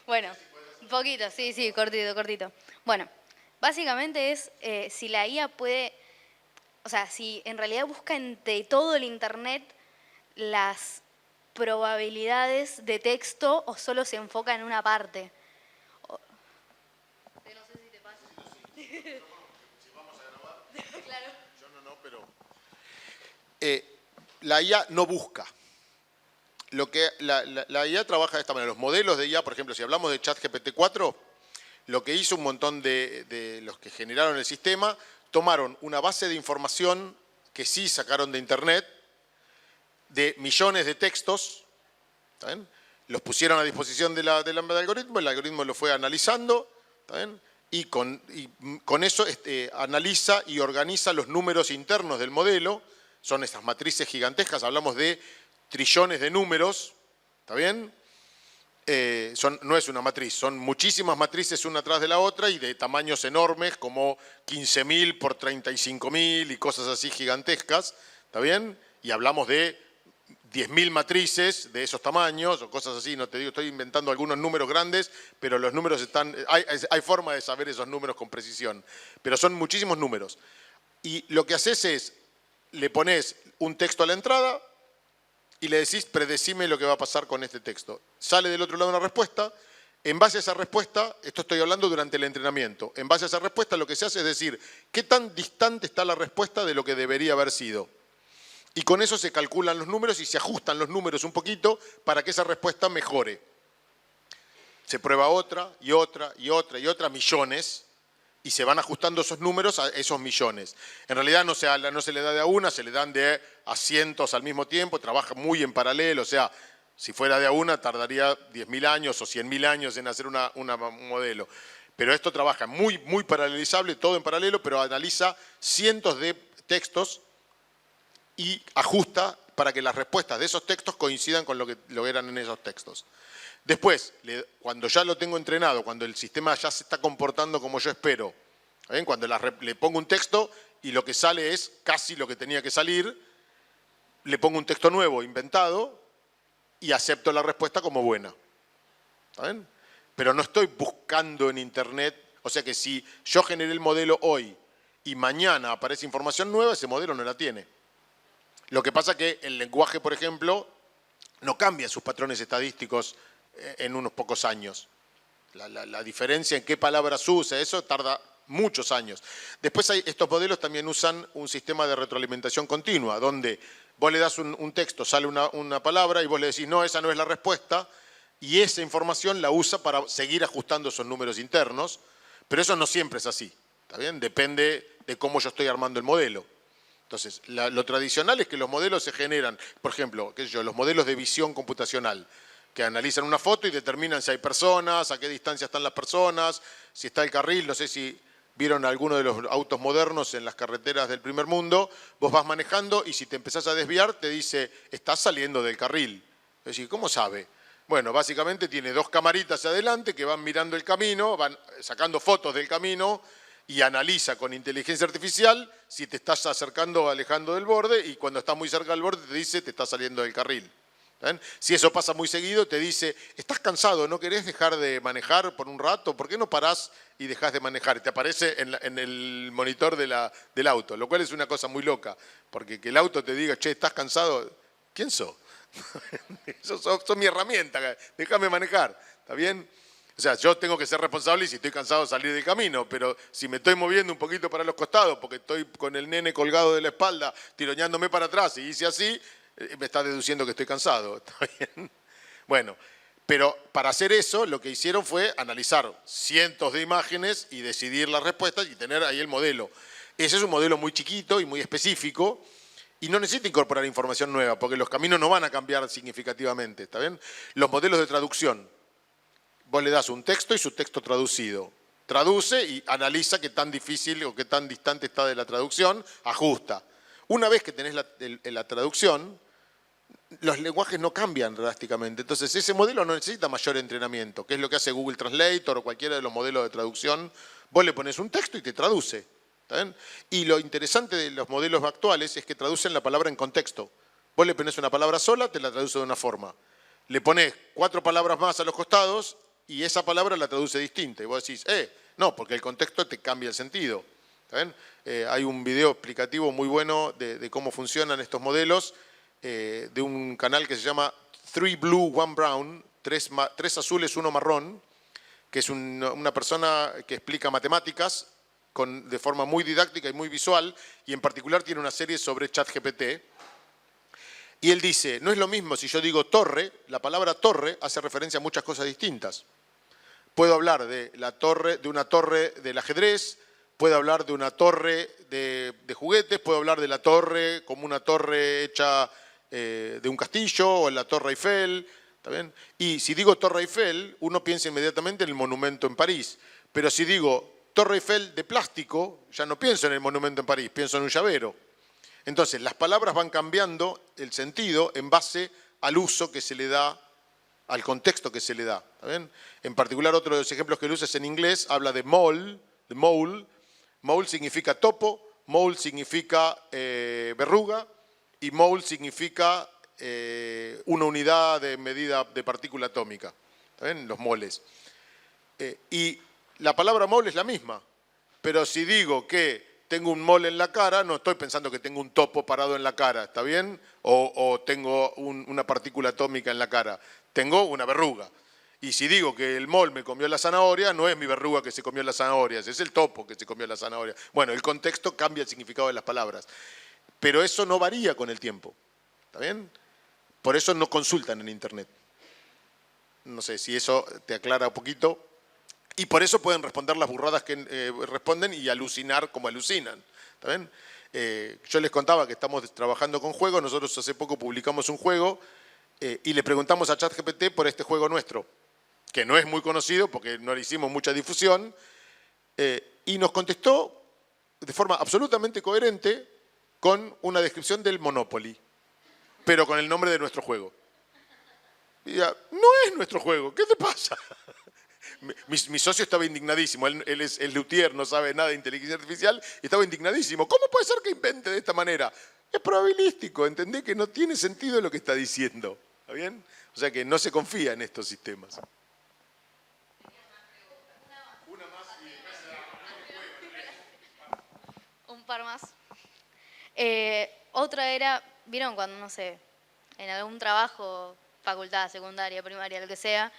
Bueno, un poquito, sí, cortito. Bueno, básicamente es si la IA puede, o sea, si en realidad busca entre todo el Internet las probabilidades de texto o solo se enfoca en una parte. No sé si te pasa. Si vamos a grabar. Claro. Yo no, pero... la IA no busca. Lo que la IA trabaja de esta manera. Los modelos de IA, por ejemplo, si hablamos de ChatGPT 4, lo que hizo un montón de los que generaron el sistema, tomaron una base de información que sí sacaron de Internet, de millones de textos, ¿está bien? Los pusieron a disposición del algoritmo, el algoritmo lo fue analizando, ¿está bien? Y con eso analiza y organiza los números internos del modelo. Son esas matrices gigantescas, hablamos de trillones de números, ¿está bien? No es una matriz, son muchísimas matrices una tras de la otra y de tamaños enormes como 15.000 por 35.000 y cosas así gigantescas, ¿está bien? Y hablamos de 10.000 matrices de esos tamaños o cosas así, no te digo, estoy inventando algunos números grandes, pero los números están, hay forma de saber esos números con precisión, pero son muchísimos números. Y lo que haces es, le pones un texto a la entrada y le decís, predecime lo que va a pasar con este texto. Sale del otro lado una respuesta. En base a esa respuesta, esto estoy hablando durante el entrenamiento, en base a esa respuesta lo que se hace es decir, ¿qué tan distante está la respuesta de lo que debería haber sido? Y con eso se calculan los números y se ajustan los números un poquito para que esa respuesta mejore. Se prueba otra y otra y otra y otra, millones, y se van ajustando esos números a esos millones. En realidad no se le da de a una, se le dan de a cientos al mismo tiempo, trabaja muy en paralelo, o sea, si fuera de a una tardaría 10.000 años o 100.000 años en hacer un modelo. Pero esto trabaja muy paralelizable, todo en paralelo, pero analiza cientos de textos y ajusta para que las respuestas de esos textos coincidan con lo que eran en esos textos. Después, cuando ya lo tengo entrenado, cuando el sistema ya se está comportando como yo espero, ¿ven? Cuando le pongo un texto y lo que sale es casi lo que tenía que salir, le pongo un texto nuevo, inventado, y acepto la respuesta como buena. ¿Está bien? Pero no estoy buscando en Internet, o sea que si yo generé el modelo hoy y mañana aparece información nueva, ese modelo no la tiene. Lo que pasa es que el lenguaje, por ejemplo, no cambia sus patrones estadísticos en unos pocos años. La diferencia en qué palabras usa, eso tarda muchos años. Después estos modelos también usan un sistema de retroalimentación continua, donde vos le das un texto, sale una palabra y vos le decís, no, esa no es la respuesta, y esa información la usa para seguir ajustando esos números internos, pero eso no siempre es así, ¿está bien? Depende de cómo yo estoy armando el modelo. Entonces, lo tradicional es que los modelos se generan, por ejemplo, los modelos de visión computacional, que analizan una foto y determinan si hay personas, a qué distancia están las personas, si está el carril, no sé si vieron alguno de los autos modernos en las carreteras del primer mundo, vos vas manejando y si te empezás a desviar te dice, estás saliendo del carril. Es decir, ¿cómo sabe? Bueno, básicamente tiene dos camaritas adelante que van mirando el camino, van sacando fotos del camino y analiza con inteligencia artificial si te estás acercando o alejando del borde y cuando estás muy cerca del borde te dice, te estás saliendo del carril. ¿Ven? Si eso pasa muy seguido, te dice, estás cansado, ¿no querés dejar de manejar por un rato? ¿Por qué no parás y dejás de manejar? Y te aparece en el monitor del auto, lo cual es una cosa muy loca, porque que el auto te diga, che, ¿estás cansado? ¿Quién sos? sos mi herramienta, déjame manejar, ¿está bien? O sea, yo tengo que ser responsable y si estoy cansado salir del camino, pero si me estoy moviendo un poquito para los costados, porque estoy con el nene colgado de la espalda, tironeándome para atrás y hice así, me está deduciendo que estoy cansado, ¿está bien? Bueno, pero para hacer eso lo que hicieron fue analizar cientos de imágenes y decidir las respuestas y tener ahí el modelo. Ese es un modelo muy chiquito y muy específico y no necesita incorporar información nueva porque los caminos no van a cambiar significativamente, ¿está bien? Los modelos de traducción, vos le das un texto y su texto traducido. Traduce y analiza qué tan difícil o qué tan distante está de la traducción, ajusta. Una vez que tenés la traducción, los lenguajes no cambian drásticamente. Entonces, ese modelo no necesita mayor entrenamiento, que es lo que hace Google Translator o cualquiera de los modelos de traducción. Vos le pones un texto y te traduce. ¿Está bien? Y lo interesante de los modelos actuales es que traducen la palabra en contexto. Vos le pones una palabra sola, te la traduce de una forma. Le pones 4 palabras más a los costados y esa palabra la traduce distinta. Y vos decís, no, porque el contexto te cambia el sentido. ¿Está bien? Hay un video explicativo muy bueno de cómo funcionan estos modelos de un canal que se llama 3 Blue, 1 Brown, 3 azules, 1 marrón, que es una persona que explica matemáticas de forma muy didáctica y muy visual, y en particular tiene una serie sobre ChatGPT. Y él dice, no es lo mismo si yo digo torre, la palabra torre hace referencia a muchas cosas distintas. Puedo hablar de una torre del ajedrez, puedo hablar de una torre de juguetes, puedo hablar de la torre como una torre hecha de un castillo, o la Torre Eiffel, ¿está bien? Y si digo Torre Eiffel, uno piensa inmediatamente en el monumento en París. Pero si digo Torre Eiffel de plástico, ya no pienso en el monumento en París, pienso en un llavero. Entonces, las palabras van cambiando el sentido en base al uso que se le da, al contexto que se le da. ¿Está bien? En particular, otro de los ejemplos que él usa es en inglés, habla de mole, de mole. Mole significa topo, mole significa verruga, y mole significa una unidad de medida de partícula atómica. ¿Está bien? Los moles. Y la palabra mole es la misma, pero si digo que tengo un mole en la cara, no estoy pensando que tengo un topo parado en la cara, ¿está bien? O tengo una partícula atómica en la cara. Tengo una verruga. Y si digo que el mole me comió la zanahoria, no es mi verruga que se comió la zanahoria, es el topo que se comió la zanahoria. Bueno, el contexto cambia el significado de las palabras. Pero eso no varía con el tiempo, ¿está bien? Por eso no consultan en Internet. No sé si eso te aclara un poquito. Y por eso pueden responder las burradas que responden y alucinar como alucinan. ¿Está bien? Yo les contaba que estamos trabajando con juegos. Nosotros hace poco publicamos un juego y le preguntamos a ChatGPT por este juego nuestro, que no es muy conocido porque no le hicimos mucha difusión, y nos contestó de forma absolutamente coherente con una descripción del Monopoly, pero con el nombre de nuestro juego. Y ya, no es nuestro juego, ¿qué te pasa? Mi socio estaba indignadísimo, él es luthier, no sabe nada de inteligencia artificial, y estaba indignadísimo. ¿Cómo puede ser que invente de esta manera? Es probabilístico, ¿entendés? Que no tiene sentido lo que está diciendo. ¿Está bien? O sea que no se confía en estos sistemas. Un par más. Otra era, ¿vieron cuando, no sé, en algún trabajo, facultad, secundaria, primaria, lo que sea,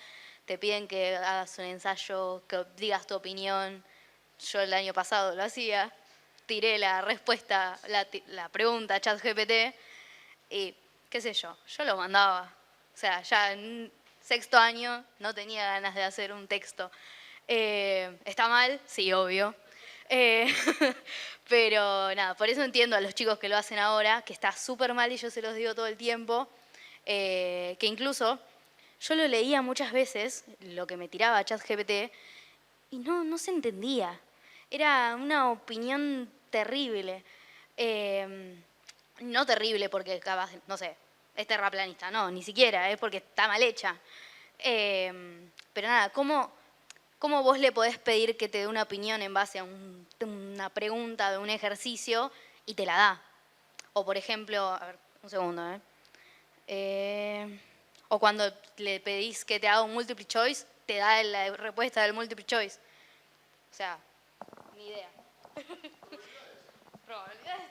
te piden que hagas un ensayo, que digas tu opinión? Yo el año pasado lo hacía, tiré la respuesta, la pregunta a ChatGPT y qué sé yo lo mandaba. O sea, ya en sexto año no tenía ganas de hacer un texto. ¿Está mal? Sí, obvio. Pero nada, por eso entiendo a los chicos que lo hacen ahora, que está súper mal y yo se los digo todo el tiempo, que incluso yo lo leía muchas veces, lo que me tiraba ChatGPT, y no se entendía. Era una opinión terrible. No terrible porque capaz, no sé, es terraplanista, no, ni siquiera, es porque está mal hecha. Pero nada, ¿cómo vos le podés pedir que te dé una opinión en base a una pregunta de un ejercicio y te la da? O por ejemplo, a ver, un segundo, o cuando le pedís que te haga un multiple choice, te da la respuesta del multiple choice. O sea, ni idea. Probabilidades.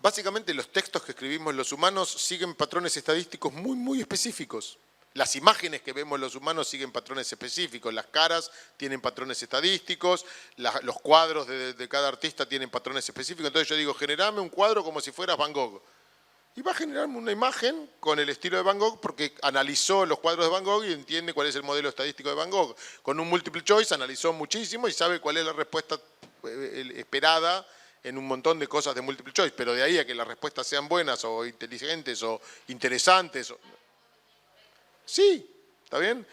Básicamente los textos que escribimos los humanos siguen patrones estadísticos muy, muy específicos. Las imágenes que vemos los humanos siguen patrones específicos. Las caras tienen patrones estadísticos, los cuadros de cada artista tienen patrones específicos. Entonces yo digo, generame un cuadro como si fueras Van Gogh. Y va a generarme una imagen con el estilo de Van Gogh porque analizó los cuadros de Van Gogh y entiende cuál es el modelo estadístico de Van Gogh. Con un multiple choice analizó muchísimo y sabe cuál es la respuesta esperada en un montón de cosas de multiple choice. Pero de ahí a que las respuestas sean buenas o inteligentes o interesantes. Sí, ¿está bien?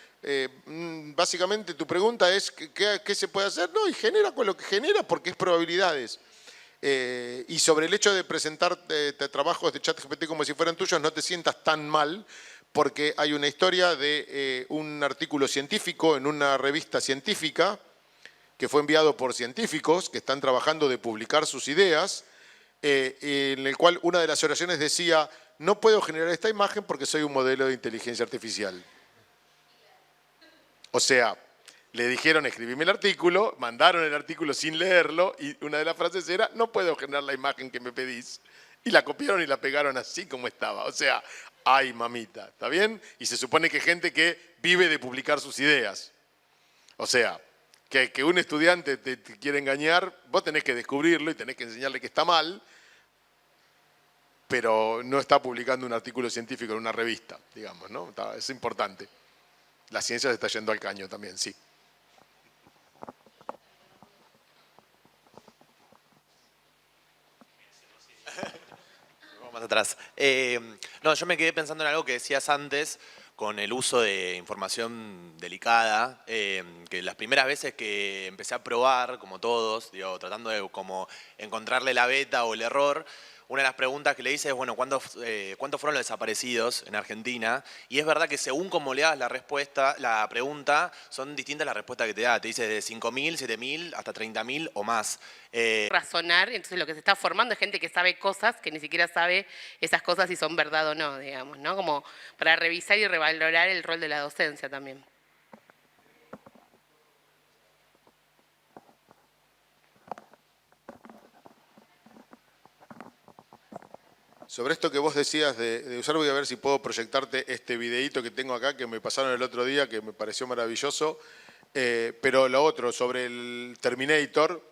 Básicamente tu pregunta es ¿qué se puede hacer? No, y genera con lo que genera porque es probabilidades. Y sobre el hecho de presentar trabajos de ChatGPT como si fueran tuyos, no te sientas tan mal, porque hay una historia de un artículo científico en una revista científica que fue enviado por científicos que están trabajando de publicar sus ideas, en el cual una de las oraciones decía: no puedo generar esta imagen porque soy un modelo de inteligencia artificial. O sea, le dijeron escribime el artículo, mandaron el artículo sin leerlo y una de las frases era no puedo generar la imagen que me pedís. Y la copiaron y la pegaron así como estaba. O sea, ay mamita, ¿está bien? Y se supone que gente que vive de publicar sus ideas. O sea, que un estudiante te quiere engañar, vos tenés que descubrirlo y tenés que enseñarle que está mal, pero no está publicando un artículo científico en una revista, digamos, ¿no? Es importante. La ciencia se está yendo al caño también, sí. Vamos más atrás. No, yo me quedé pensando en algo que decías antes con el uso de información delicada, que las primeras veces que empecé a probar, como todos, digo, tratando de como encontrarle la beta o el error, una de las preguntas que le hice es, bueno, ¿cuántos fueron los desaparecidos en Argentina? Y es verdad que según como le das la respuesta, la pregunta, son distintas las respuestas que te da. Te dice de 5.000, 7.000, hasta 30.000 o más. Razonar, entonces lo que se está formando es gente que sabe cosas, que ni siquiera sabe esas cosas si son verdad o no, digamos, ¿no? Como para revisar y revalorar el rol de la docencia también. Sobre esto que vos decías de usar, voy a ver si puedo proyectarte este videíto que tengo acá, que me pasaron el otro día, que me pareció maravilloso. Pero lo otro, sobre el Terminator,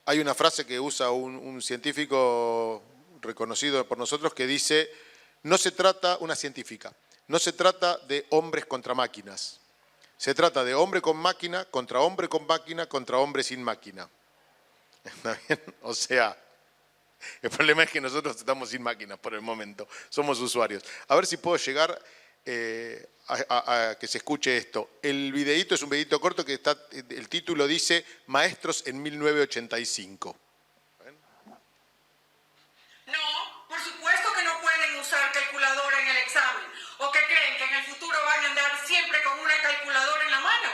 hay una frase que usa un científico reconocido por nosotros que dice, no se trata, una científica, no se trata de hombres contra máquinas. Se trata de hombre con máquina, contra hombre con máquina, contra hombre sin máquina. ¿Está bien? O sea, el problema es que nosotros estamos sin máquinas por el momento, somos usuarios. A ver si puedo llegar a que se escuche esto. El videíto es un videíto corto que está, el título dice Maestros en 1985. No, por supuesto que no pueden usar calculadora en el examen. ¿O que creen que en el futuro van a andar siempre con una calculadora en la mano?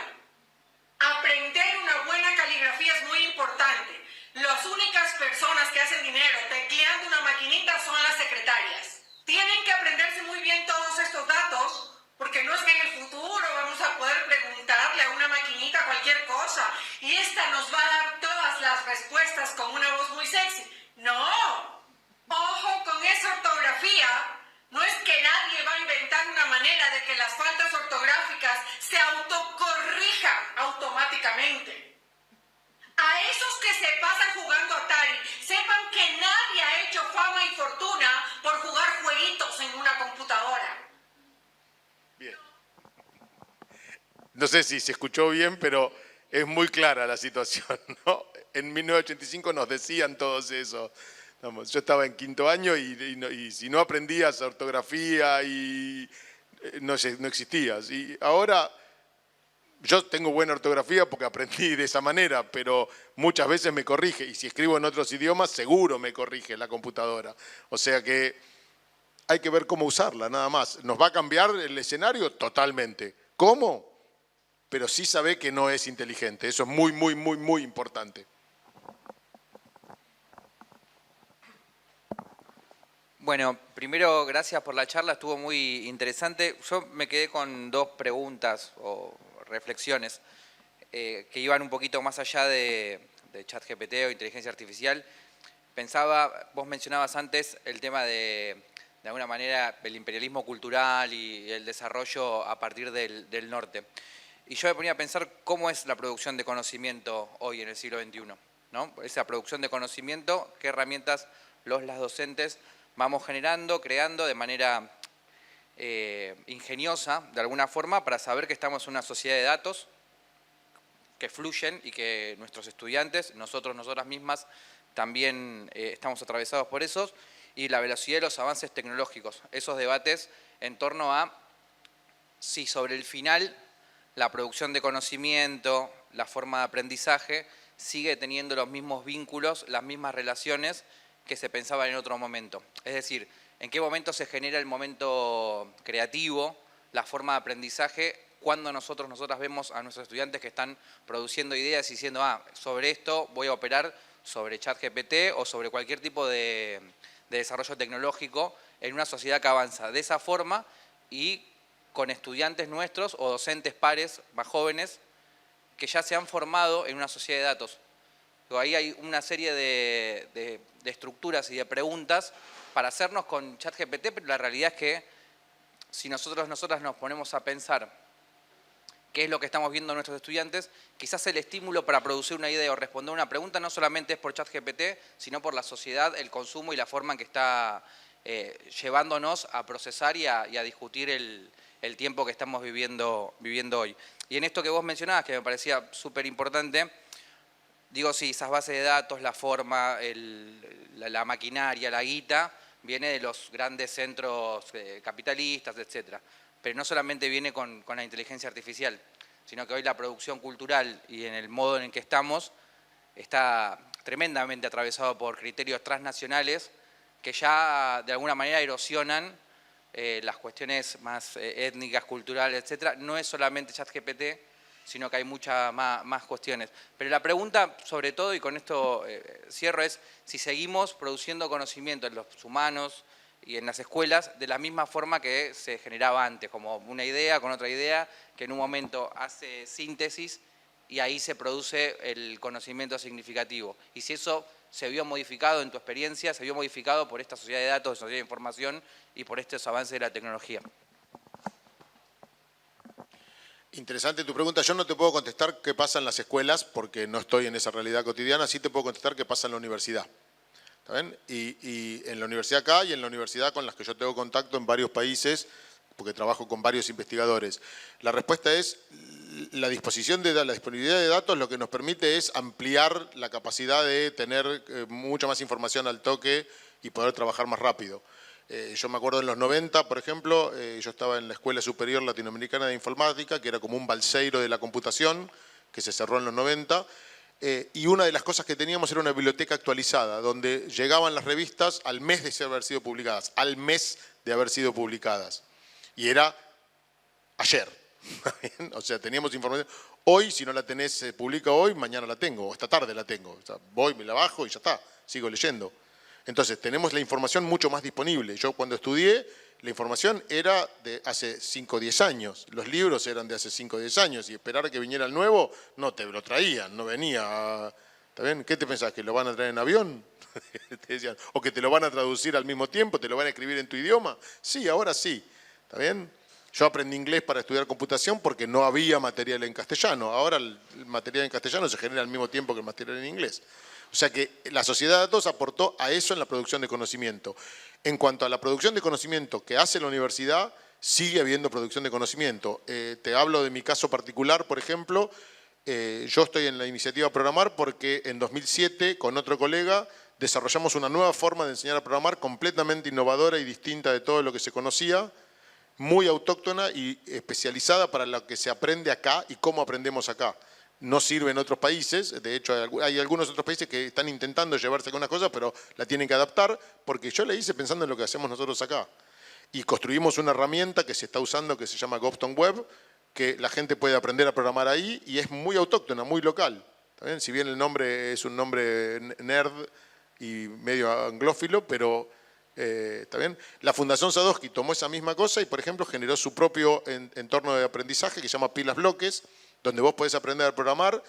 Aprender una buena caligrafía es muy importante. Las únicas personas que hacen dinero tecleando una maquinita son las secretarias. Tienen que aprenderse muy bien todos estos datos, porque no es que en el futuro vamos a poder preguntarle a una maquinita cualquier cosa y esta nos va a dar todas las respuestas con una voz muy sexy. No, ojo con esa ortografía. No es que nadie va a inventar una manera de que las faltas ortográficas se autocorrijan automáticamente. A esos que se pasan jugando Atari, sepan que nadie ha hecho fama y fortuna por jugar jueguitos en una computadora. Bien. No sé si se escuchó bien, pero es muy clara la situación, ¿no? En 1985 nos decían todos eso. Vamos, yo estaba en quinto año y si no aprendías ortografía no existías. Y ahora yo tengo buena ortografía porque aprendí de esa manera, pero muchas veces me corrige. Y si escribo en otros idiomas, seguro me corrige la computadora. O sea que hay que ver cómo usarla, nada más. ¿Nos va a cambiar el escenario? Totalmente. ¿Cómo? Pero sí sabe que no es inteligente. Eso es muy, muy, muy, muy importante. Bueno, primero, gracias por la charla, estuvo muy interesante. Yo me quedé con dos preguntas o reflexiones que iban un poquito más allá de ChatGPT o inteligencia artificial. Pensaba, vos mencionabas antes el tema de alguna manera, el imperialismo cultural y el desarrollo a partir del norte. Y yo me ponía a pensar cómo es la producción de conocimiento hoy en el siglo XXI, ¿no? Esa producción de conocimiento, qué herramientas las docentes vamos generando, creando de manera ingeniosa, de alguna forma, para saber que estamos en una sociedad de datos que fluyen y que nuestros estudiantes, nosotras mismas, también estamos atravesados por esos, y la velocidad de los avances tecnológicos, esos debates en torno a si sobre el final la producción de conocimiento, la forma de aprendizaje, sigue teniendo los mismos vínculos, las mismas relaciones que se pensaban en otro momento. Es decir, en qué momento se genera el momento creativo, la forma de aprendizaje, cuando nosotras vemos a nuestros estudiantes que están produciendo ideas y diciendo, sobre esto voy a operar sobre ChatGPT o sobre cualquier tipo de de desarrollo tecnológico en una sociedad que avanza de esa forma y con estudiantes nuestros o docentes pares más jóvenes que ya se han formado en una sociedad de datos. Ahí hay una serie de estructuras y de preguntas para hacernos con ChatGPT, pero la realidad es que si nosotras nos ponemos a pensar qué es lo que estamos viendo en nuestros estudiantes, quizás el estímulo para producir una idea o responder una pregunta no solamente es por ChatGPT, sino por la sociedad, el consumo y la forma en que está llevándonos a procesar y a discutir el tiempo que estamos viviendo hoy. Y en esto que vos mencionabas, que me parecía súper importante, digo, sí, esas bases de datos, la forma, la maquinaria, la guita, viene de los grandes centros capitalistas, etcétera. Pero no solamente viene con la inteligencia artificial, sino que hoy la producción cultural y en el modo en el que estamos está tremendamente atravesado por criterios transnacionales que ya de alguna manera erosionan las cuestiones más étnicas, culturales, etcétera. No es solamente ChatGPT, sino que hay muchas más cuestiones. Pero la pregunta, sobre todo, y con esto cierro, es si seguimos produciendo conocimiento en los humanos y en las escuelas de la misma forma que se generaba antes, como una idea con otra idea, que en un momento hace síntesis y ahí se produce el conocimiento significativo. Y si eso se vio modificado en tu experiencia, se vio modificado por esta sociedad de datos, sociedad de información y por estos avances de la tecnología. Interesante tu pregunta. Yo no te puedo contestar qué pasa en las escuelas porque no estoy en esa realidad cotidiana. Sí te puedo contestar qué pasa en la universidad. ¿Está bien? Y en la universidad acá y en la universidad con las que yo tengo contacto en varios países, porque trabajo con varios investigadores. La respuesta es la disponibilidad de datos lo que nos permite es ampliar la capacidad de tener mucha más información al toque y poder trabajar más rápido. Yo me acuerdo en los 90, por ejemplo, yo estaba en la Escuela Superior Latinoamericana de Informática, que era como un balseiro de la computación, que se cerró en los 90, y una de las cosas que teníamos era una biblioteca actualizada, donde llegaban las revistas al mes de haber sido publicadas, Y era ayer. O sea, teníamos información. Hoy, si no la tenés, se publica hoy, mañana la tengo, o esta tarde la tengo. O sea, voy, me la bajo y ya está, sigo leyendo. Entonces, tenemos la información mucho más disponible. Yo cuando estudié, la información era de hace 5 o 10 años. Los libros eran de hace 5 o 10 años y esperar a que viniera el nuevo, no te lo traían, no venía. ¿Está bien? ¿Qué te pensás? ¿Que lo van a traer en avión? Te decían, o que te lo van a traducir al mismo tiempo, te lo van a escribir en tu idioma. Sí, ahora sí. ¿Está bien? Yo aprendí inglés para estudiar computación porque no había material en castellano. Ahora el material en castellano se genera al mismo tiempo que el material en inglés. O sea que la sociedad de datos aportó a eso en la producción de conocimiento. En cuanto a la producción de conocimiento que hace la universidad, sigue habiendo producción de conocimiento. Te hablo de mi caso particular, por ejemplo. Yo estoy en la iniciativa Programar porque en 2007, con otro colega, desarrollamos una nueva forma de enseñar a programar completamente innovadora y distinta de todo lo que se conocía, muy autóctona y especializada para lo que se aprende acá y cómo aprendemos acá. No sirve en otros países, de hecho hay algunos otros países que están intentando llevarse algunas cosas, pero la tienen que adaptar, porque yo la hice pensando en lo que hacemos nosotros acá. Y construimos una herramienta que se está usando que se llama Gopton Web, que la gente puede aprender a programar ahí y es muy autóctona, muy local. ¿Está bien? Si bien el nombre es un nombre nerd y medio anglófilo, pero ¿está bien? La Fundación Sadowski tomó esa misma cosa y, por ejemplo, generó su propio entorno de aprendizaje que se llama Pilas Bloques, donde vos podés aprender a programar.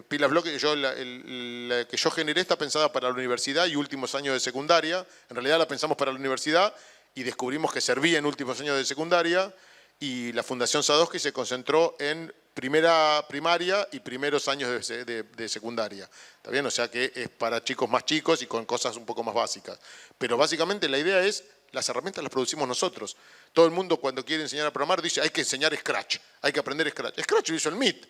Pilas Bloques, la que yo generé está pensada para la universidad y últimos años de secundaria. En realidad la pensamos para la universidad y descubrimos que servía en últimos años de secundaria. Y la Fundación Sadowski se concentró en primera primaria y primeros años de secundaria. ¿Está bien? O sea que es para chicos más chicos y con cosas un poco más básicas. Pero básicamente la idea es, las herramientas las producimos nosotros. Todo el mundo cuando quiere enseñar a programar dice, hay que enseñar Scratch, hay que aprender Scratch. Scratch lo hizo el MIT.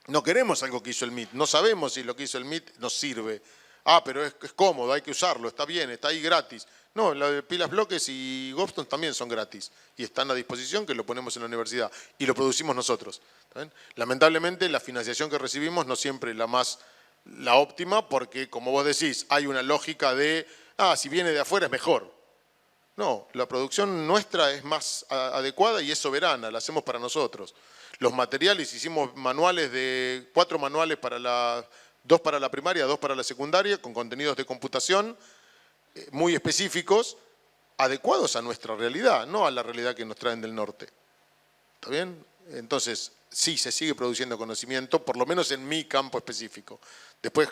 No queremos algo que hizo el MIT. No sabemos si lo que hizo el MIT nos sirve. Ah, pero es cómodo, hay que usarlo, está bien, está ahí gratis. No, la de Pilas Bloques y Gopton también son gratis y están a disposición, que lo ponemos en la universidad y lo producimos nosotros. ¿Está bien? Lamentablemente la financiación que recibimos no siempre es la óptima porque, como vos decís, hay una lógica de, si viene de afuera es mejor. No, la producción nuestra es más adecuada y es soberana, la hacemos para nosotros. Los materiales, hicimos manuales 4 manuales 2 para la primaria, 2 para la secundaria, con contenidos de computación, muy específicos, adecuados a nuestra realidad, no a la realidad que nos traen del norte. ¿Está bien? Entonces, sí, se sigue produciendo conocimiento, por lo menos en mi campo específico. Después,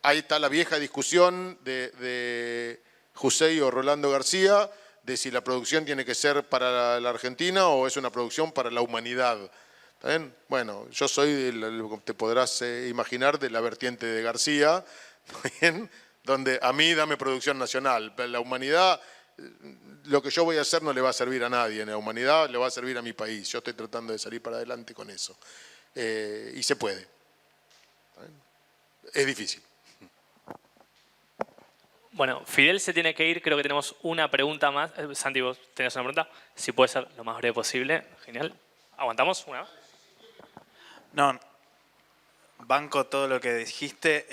ahí está la vieja discusión de Jusey o Rolando García, de si la producción tiene que ser para la Argentina o es una producción para la humanidad. ¿Está bien? Bueno, yo soy, te podrás imaginar, de la vertiente de García, ¿está bien? Donde a mí dame producción nacional. La humanidad, lo que yo voy a hacer no le va a servir a nadie. En la humanidad le va a servir a mi país. Yo estoy tratando de salir para adelante con eso. Y se puede. ¿Está bien? Es difícil. Bueno, Fidel se tiene que ir, creo que tenemos una pregunta más. Santi, vos tenés una pregunta. Si puede ser lo más breve posible. Genial. ¿Aguantamos una? No, banco todo lo que dijiste.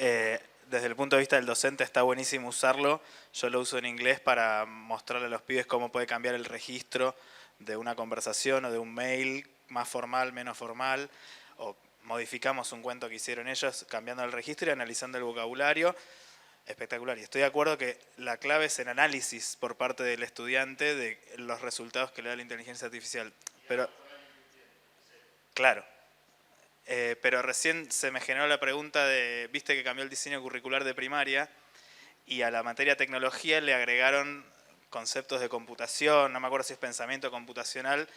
Desde el punto de vista del docente está buenísimo usarlo. Yo lo uso en inglés para mostrarle a los pibes cómo puede cambiar el registro de una conversación o de un mail, más formal, menos formal. O modificamos un cuento que hicieron ellos cambiando el registro y analizando el vocabulario. Espectacular. Y estoy de acuerdo que la clave es el análisis por parte del estudiante de los resultados que le da la inteligencia artificial. Pero, claro. Pero recién se me generó la pregunta de, viste que cambió el diseño curricular de primaria y a la materia tecnología le agregaron conceptos de computación, no me acuerdo si es pensamiento computacional,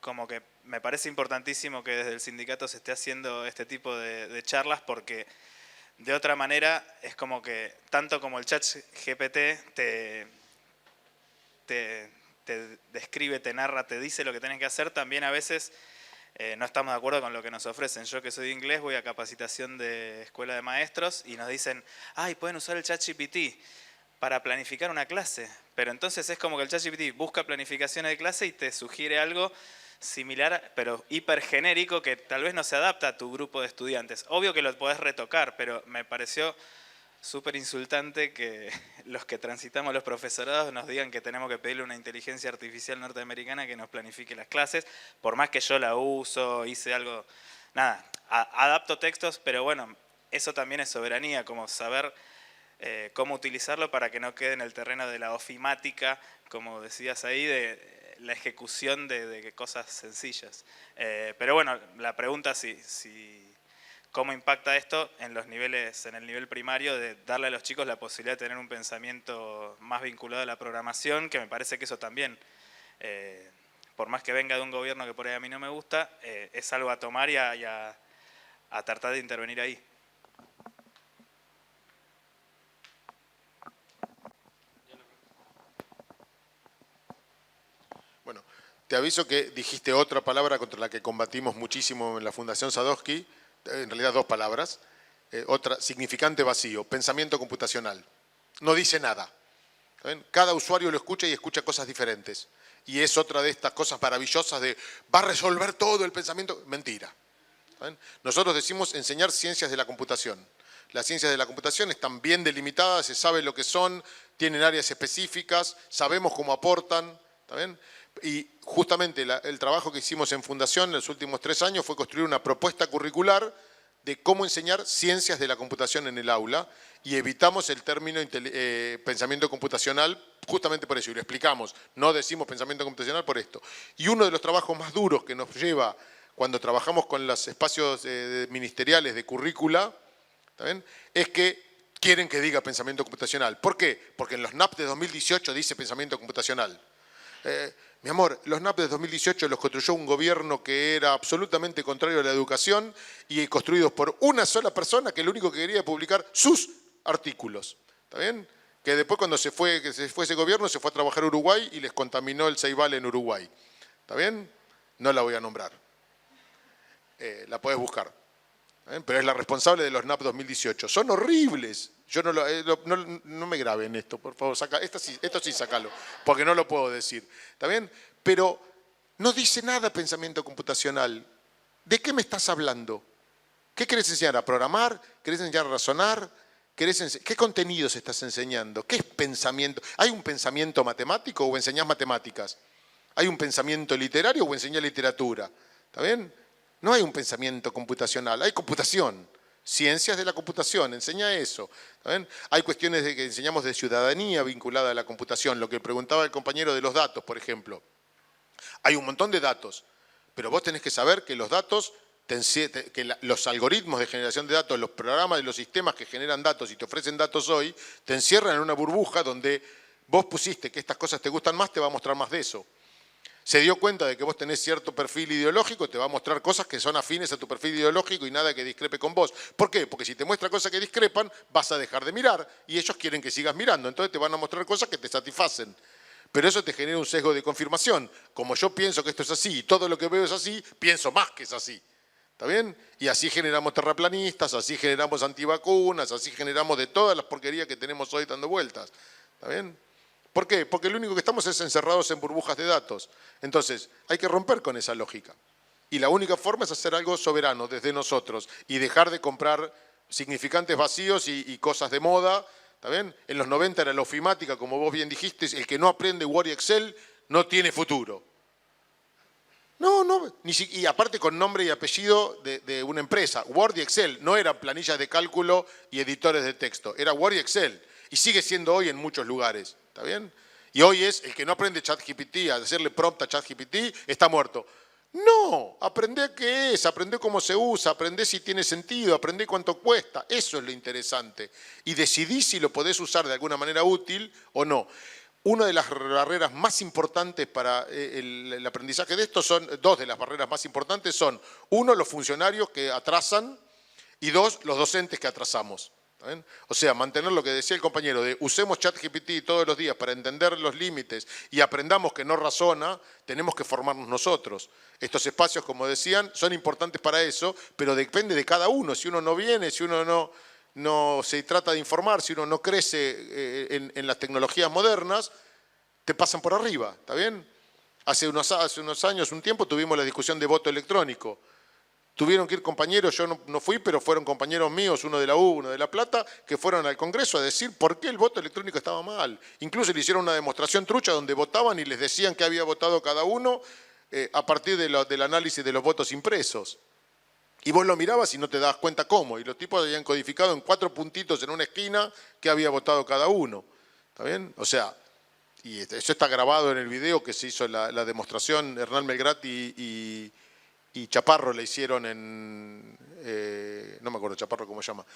como que me parece importantísimo que desde el sindicato se esté haciendo este tipo de charlas porque de otra manera es como que tanto como el chat GPT te describe, te narra, te dice lo que tenés que hacer, también a veces no estamos de acuerdo con lo que nos ofrecen. Yo que soy de inglés voy a capacitación de escuela de maestros y nos dicen, ay, pueden usar el ChatGPT para planificar una clase. Pero entonces es como que el ChatGPT busca planificaciones de clase y te sugiere algo similar, pero hiper genérico, que tal vez no se adapta a tu grupo de estudiantes. Obvio que lo podés retocar, pero me pareció súper insultante que los que transitamos los profesorados nos digan que tenemos que pedirle una inteligencia artificial norteamericana que nos planifique las clases, por más que yo la uso, hice algo, nada, adapto textos, pero bueno, eso también es soberanía, como saber cómo utilizarlo para que no quede en el terreno de la ofimática, como decías ahí, de la ejecución de cosas sencillas. Pero bueno, la pregunta si cómo impacta esto en los niveles, en el nivel primario, de darle a los chicos la posibilidad de tener un pensamiento más vinculado a la programación, que me parece que eso también, por más que venga de un gobierno que por ahí a mí no me gusta, es algo a tomar y a tratar de intervenir ahí. Bueno, te aviso que dijiste otra palabra contra la que combatimos muchísimo en la Fundación Sadowski, en realidad dos palabras, otra, significante vacío, pensamiento computacional. No dice nada. ¿Saben? Cada usuario lo escucha y escucha cosas diferentes. Y es otra de estas cosas maravillosas de, va a resolver todo el pensamiento. Mentira. ¿Saben? Nosotros decimos enseñar ciencias de la computación. Las ciencias de la computación están bien delimitadas, se sabe lo que son, tienen áreas específicas, sabemos cómo aportan. ¿Está bien? Y justamente el trabajo que hicimos en Fundación en los últimos 3 años fue construir una propuesta curricular de cómo enseñar ciencias de la computación en el aula y evitamos el término pensamiento computacional justamente por eso, y lo explicamos, no decimos pensamiento computacional por esto. Y uno de los trabajos más duros que nos lleva cuando trabajamos con los espacios ministeriales de currícula, ¿está bien? Es que quieren que diga pensamiento computacional. ¿Por qué? Porque en los NAP de 2018 dice pensamiento computacional. Mi amor, los NAP de 2018 los construyó un gobierno que era absolutamente contrario a la educación y construidos por una sola persona que lo único que quería era publicar sus artículos. ¿Está bien? Que después cuando se fue ese gobierno se fue a trabajar a Uruguay y les contaminó el Ceibal en Uruguay. ¿Está bien? No la voy a nombrar. La podés buscar. Pero es la responsable de los NAP 2018. Son horribles. Yo no me graben esto, por favor. Esto sí, sácalo, porque no lo puedo decir. ¿Está bien? Pero no dice nada pensamiento computacional. ¿De qué me estás hablando? ¿Qué querés enseñar? ¿A programar? ¿Querés enseñar a razonar? ¿Qué contenidos estás enseñando? ¿Qué es pensamiento? ¿Hay un pensamiento matemático o enseñás matemáticas? ¿Hay un pensamiento literario o enseñás literatura? ¿Está bien? No hay un pensamiento computacional, hay computación. Ciencias de la computación, enseña eso. ¿Saben? Hay cuestiones que enseñamos de ciudadanía vinculada a la computación, lo que preguntaba el compañero de los datos, por ejemplo. Hay un montón de datos, pero vos tenés que saber que los datos, los algoritmos de generación de datos, los programas de los sistemas que generan datos y te ofrecen datos hoy, te encierran en una burbuja donde vos pusiste que estas cosas te gustan más, te va a mostrar más de eso. Se dio cuenta de que vos tenés cierto perfil ideológico, te va a mostrar cosas que son afines a tu perfil ideológico y nada que discrepe con vos. ¿Por qué? Porque si te muestra cosas que discrepan, vas a dejar de mirar y ellos quieren que sigas mirando. Entonces te van a mostrar cosas que te satisfacen. Pero eso te genera un sesgo de confirmación. Como yo pienso que esto es así y todo lo que veo es así, pienso más que es así. ¿Está bien? Y así generamos terraplanistas, así generamos antivacunas, así generamos de todas las porquerías que tenemos hoy dando vueltas. ¿Está bien? ¿Por qué? Porque lo único que estamos es encerrados en burbujas de datos. Entonces, hay que romper con esa lógica. Y la única forma es hacer algo soberano desde nosotros y dejar de comprar significantes vacíos y cosas de moda. ¿Está bien? En los 90 era la ofimática, como vos bien dijiste, el que no aprende Word y Excel no tiene futuro. No, y aparte con nombre y apellido de una empresa. Word y Excel no eran planillas de cálculo y editores de texto, era Word y Excel. Y sigue siendo hoy en muchos lugares. ¿Está bien? Y hoy es el que no aprende ChatGPT, a hacerle prompt a ChatGPT, está muerto. No, aprende qué es, aprende cómo se usa, aprende si tiene sentido, aprende cuánto cuesta. Eso es lo interesante. Y decidí si lo podés usar de alguna manera útil o no. Una de las barreras más importantes para el aprendizaje de esto son, dos de las barreras más importantes son, uno, los funcionarios que atrasan y dos, los docentes que atrasamos. ¿Bien? O sea, mantener lo que decía el compañero de usemos ChatGPT todos los días para entender los límites y aprendamos que no razona, tenemos que formarnos nosotros. Estos espacios, como decían, son importantes para eso, pero depende de cada uno. Si uno no viene, si uno no se trata de informar, si uno no crece en las tecnologías modernas, te pasan por arriba, ¿está bien? Hace unos años, un tiempo, tuvimos la discusión de voto electrónico. Tuvieron que ir compañeros, yo no fui, pero fueron compañeros míos, uno de la U, uno de La Plata, que fueron al Congreso a decir por qué el voto electrónico estaba mal. Incluso le hicieron una demostración trucha donde votaban y les decían qué había votado cada uno a partir del análisis de los votos impresos. Y vos lo mirabas y no te dabas cuenta cómo. Y los tipos habían codificado en 4 puntitos en una esquina qué había votado cada uno. ¿Está bien? O sea, y eso está grabado en el video que se hizo la demostración, Hernán Melgrati y Chaparro le hicieron no me acuerdo Chaparro cómo se llama,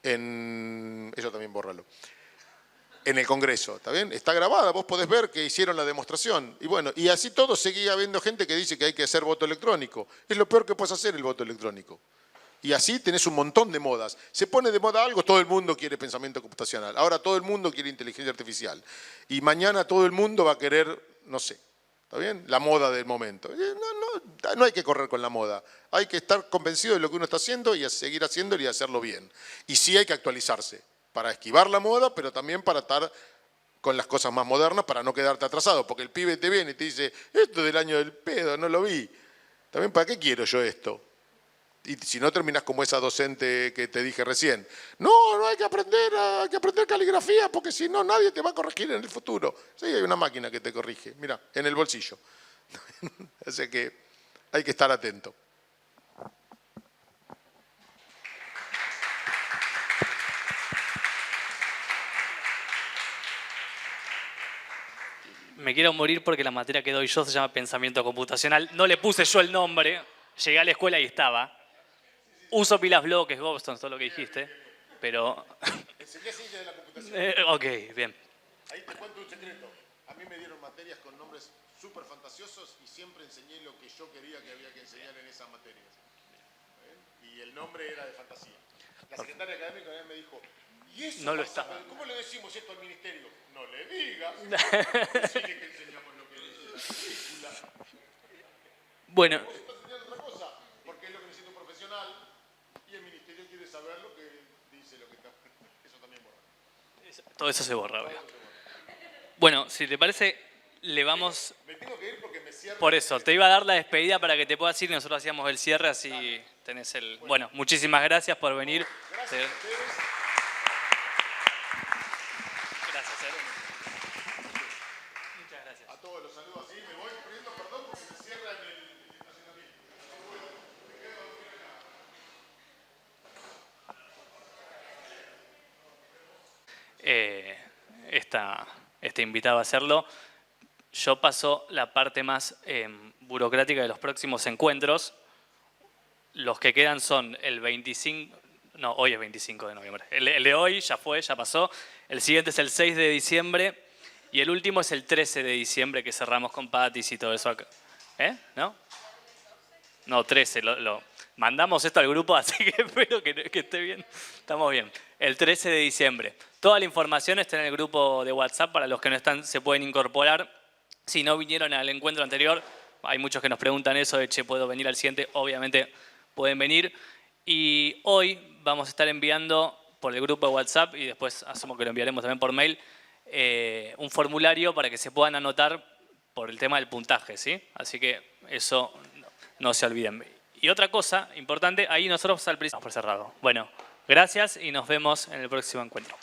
eso también bórralo, en el Congreso, ¿está bien? Está grabada, vos podés ver que hicieron la demostración. Y bueno, y así todo seguía habiendo gente que dice que hay que hacer voto electrónico. Es lo peor que puedes hacer el voto electrónico. Y así tenés un montón de modas. Se pone de moda algo, todo el mundo quiere pensamiento computacional. Ahora todo el mundo quiere inteligencia artificial. Y mañana todo el mundo va a querer, no sé, ¿está bien? La moda del momento. No hay que correr con la moda. Hay que estar convencido de lo que uno está haciendo y a seguir haciéndolo y hacerlo bien. Y sí hay que actualizarse para esquivar la moda, pero también para estar con las cosas más modernas, para no quedarte atrasado. Porque el pibe te viene y te dice, esto es del año del pedo, no lo vi. También, ¿para qué quiero yo esto? Y si no terminás como esa docente que te dije recién. No hay que aprender caligrafía porque si no nadie te va a corregir en el futuro. Sí, hay una máquina que te corrige, mira, en el bolsillo. Así que hay que estar atento. Me quiero morir porque la materia que doy yo se llama pensamiento computacional. No le puse yo el nombre, llegué a la escuela y estaba. Uso pilas bloques, Gobstones, todo lo que dijiste, pero... Enseñé ciencias de la computación. Ok, bien. Ahí te cuento un secreto. A mí me dieron materias con nombres súper fantasiosos y siempre enseñé lo que yo quería que había que enseñar en esas materias. ¿Ven? Y el nombre era de fantasía. La secretaria académica me dijo, ¿y eso no lo pasa? estaba. ¿Cómo le decimos esto al ministerio? No le digas. Decirle que enseñamos lo que es la película. Bueno. Vos estás enseñando otra cosa, porque es lo que necesita un profesional y el ministerio quiere saber lo que dice, lo que está. Eso también borra. Todo eso se borra, ¿verdad? Bueno, si te parece, le vamos... Me tengo que ir porque me cierro. Por eso, te iba a dar la despedida para que te puedas ir y nosotros hacíamos el cierre, así tenés el... Bueno, muchísimas gracias por venir. Gracias a ustedes. Gracias, muchas gracias. A todos los saludos así, me voy pidiendo perdón porque me cierran el estacionamiento. Me quedo acá. este invitado a hacerlo. Yo paso la parte más burocrática de los próximos encuentros. Los que quedan son el 25, no, hoy es 25 de noviembre. El de hoy ya fue, ya pasó. El siguiente es el 6 de diciembre y el último es el 13 de diciembre que cerramos con Patis y todo eso acá. ¿No? No, 13. Mandamos esto al grupo, así que espero que esté bien. Estamos bien. El 13 de diciembre. Toda la información está en el grupo de WhatsApp. Para los que no están, se pueden incorporar. Si no vinieron al encuentro anterior, hay muchos que nos preguntan eso de, che, ¿puedo venir al siguiente? Obviamente pueden venir. Y hoy vamos a estar enviando por el grupo de WhatsApp, y después asumo que lo enviaremos también por mail, un formulario para que se puedan anotar por el tema del puntaje, ¿sí? Así que eso no se olviden. Y otra cosa importante, ahí nosotros al principio... Vamos por cerrado. Bueno, gracias y nos vemos en el próximo encuentro.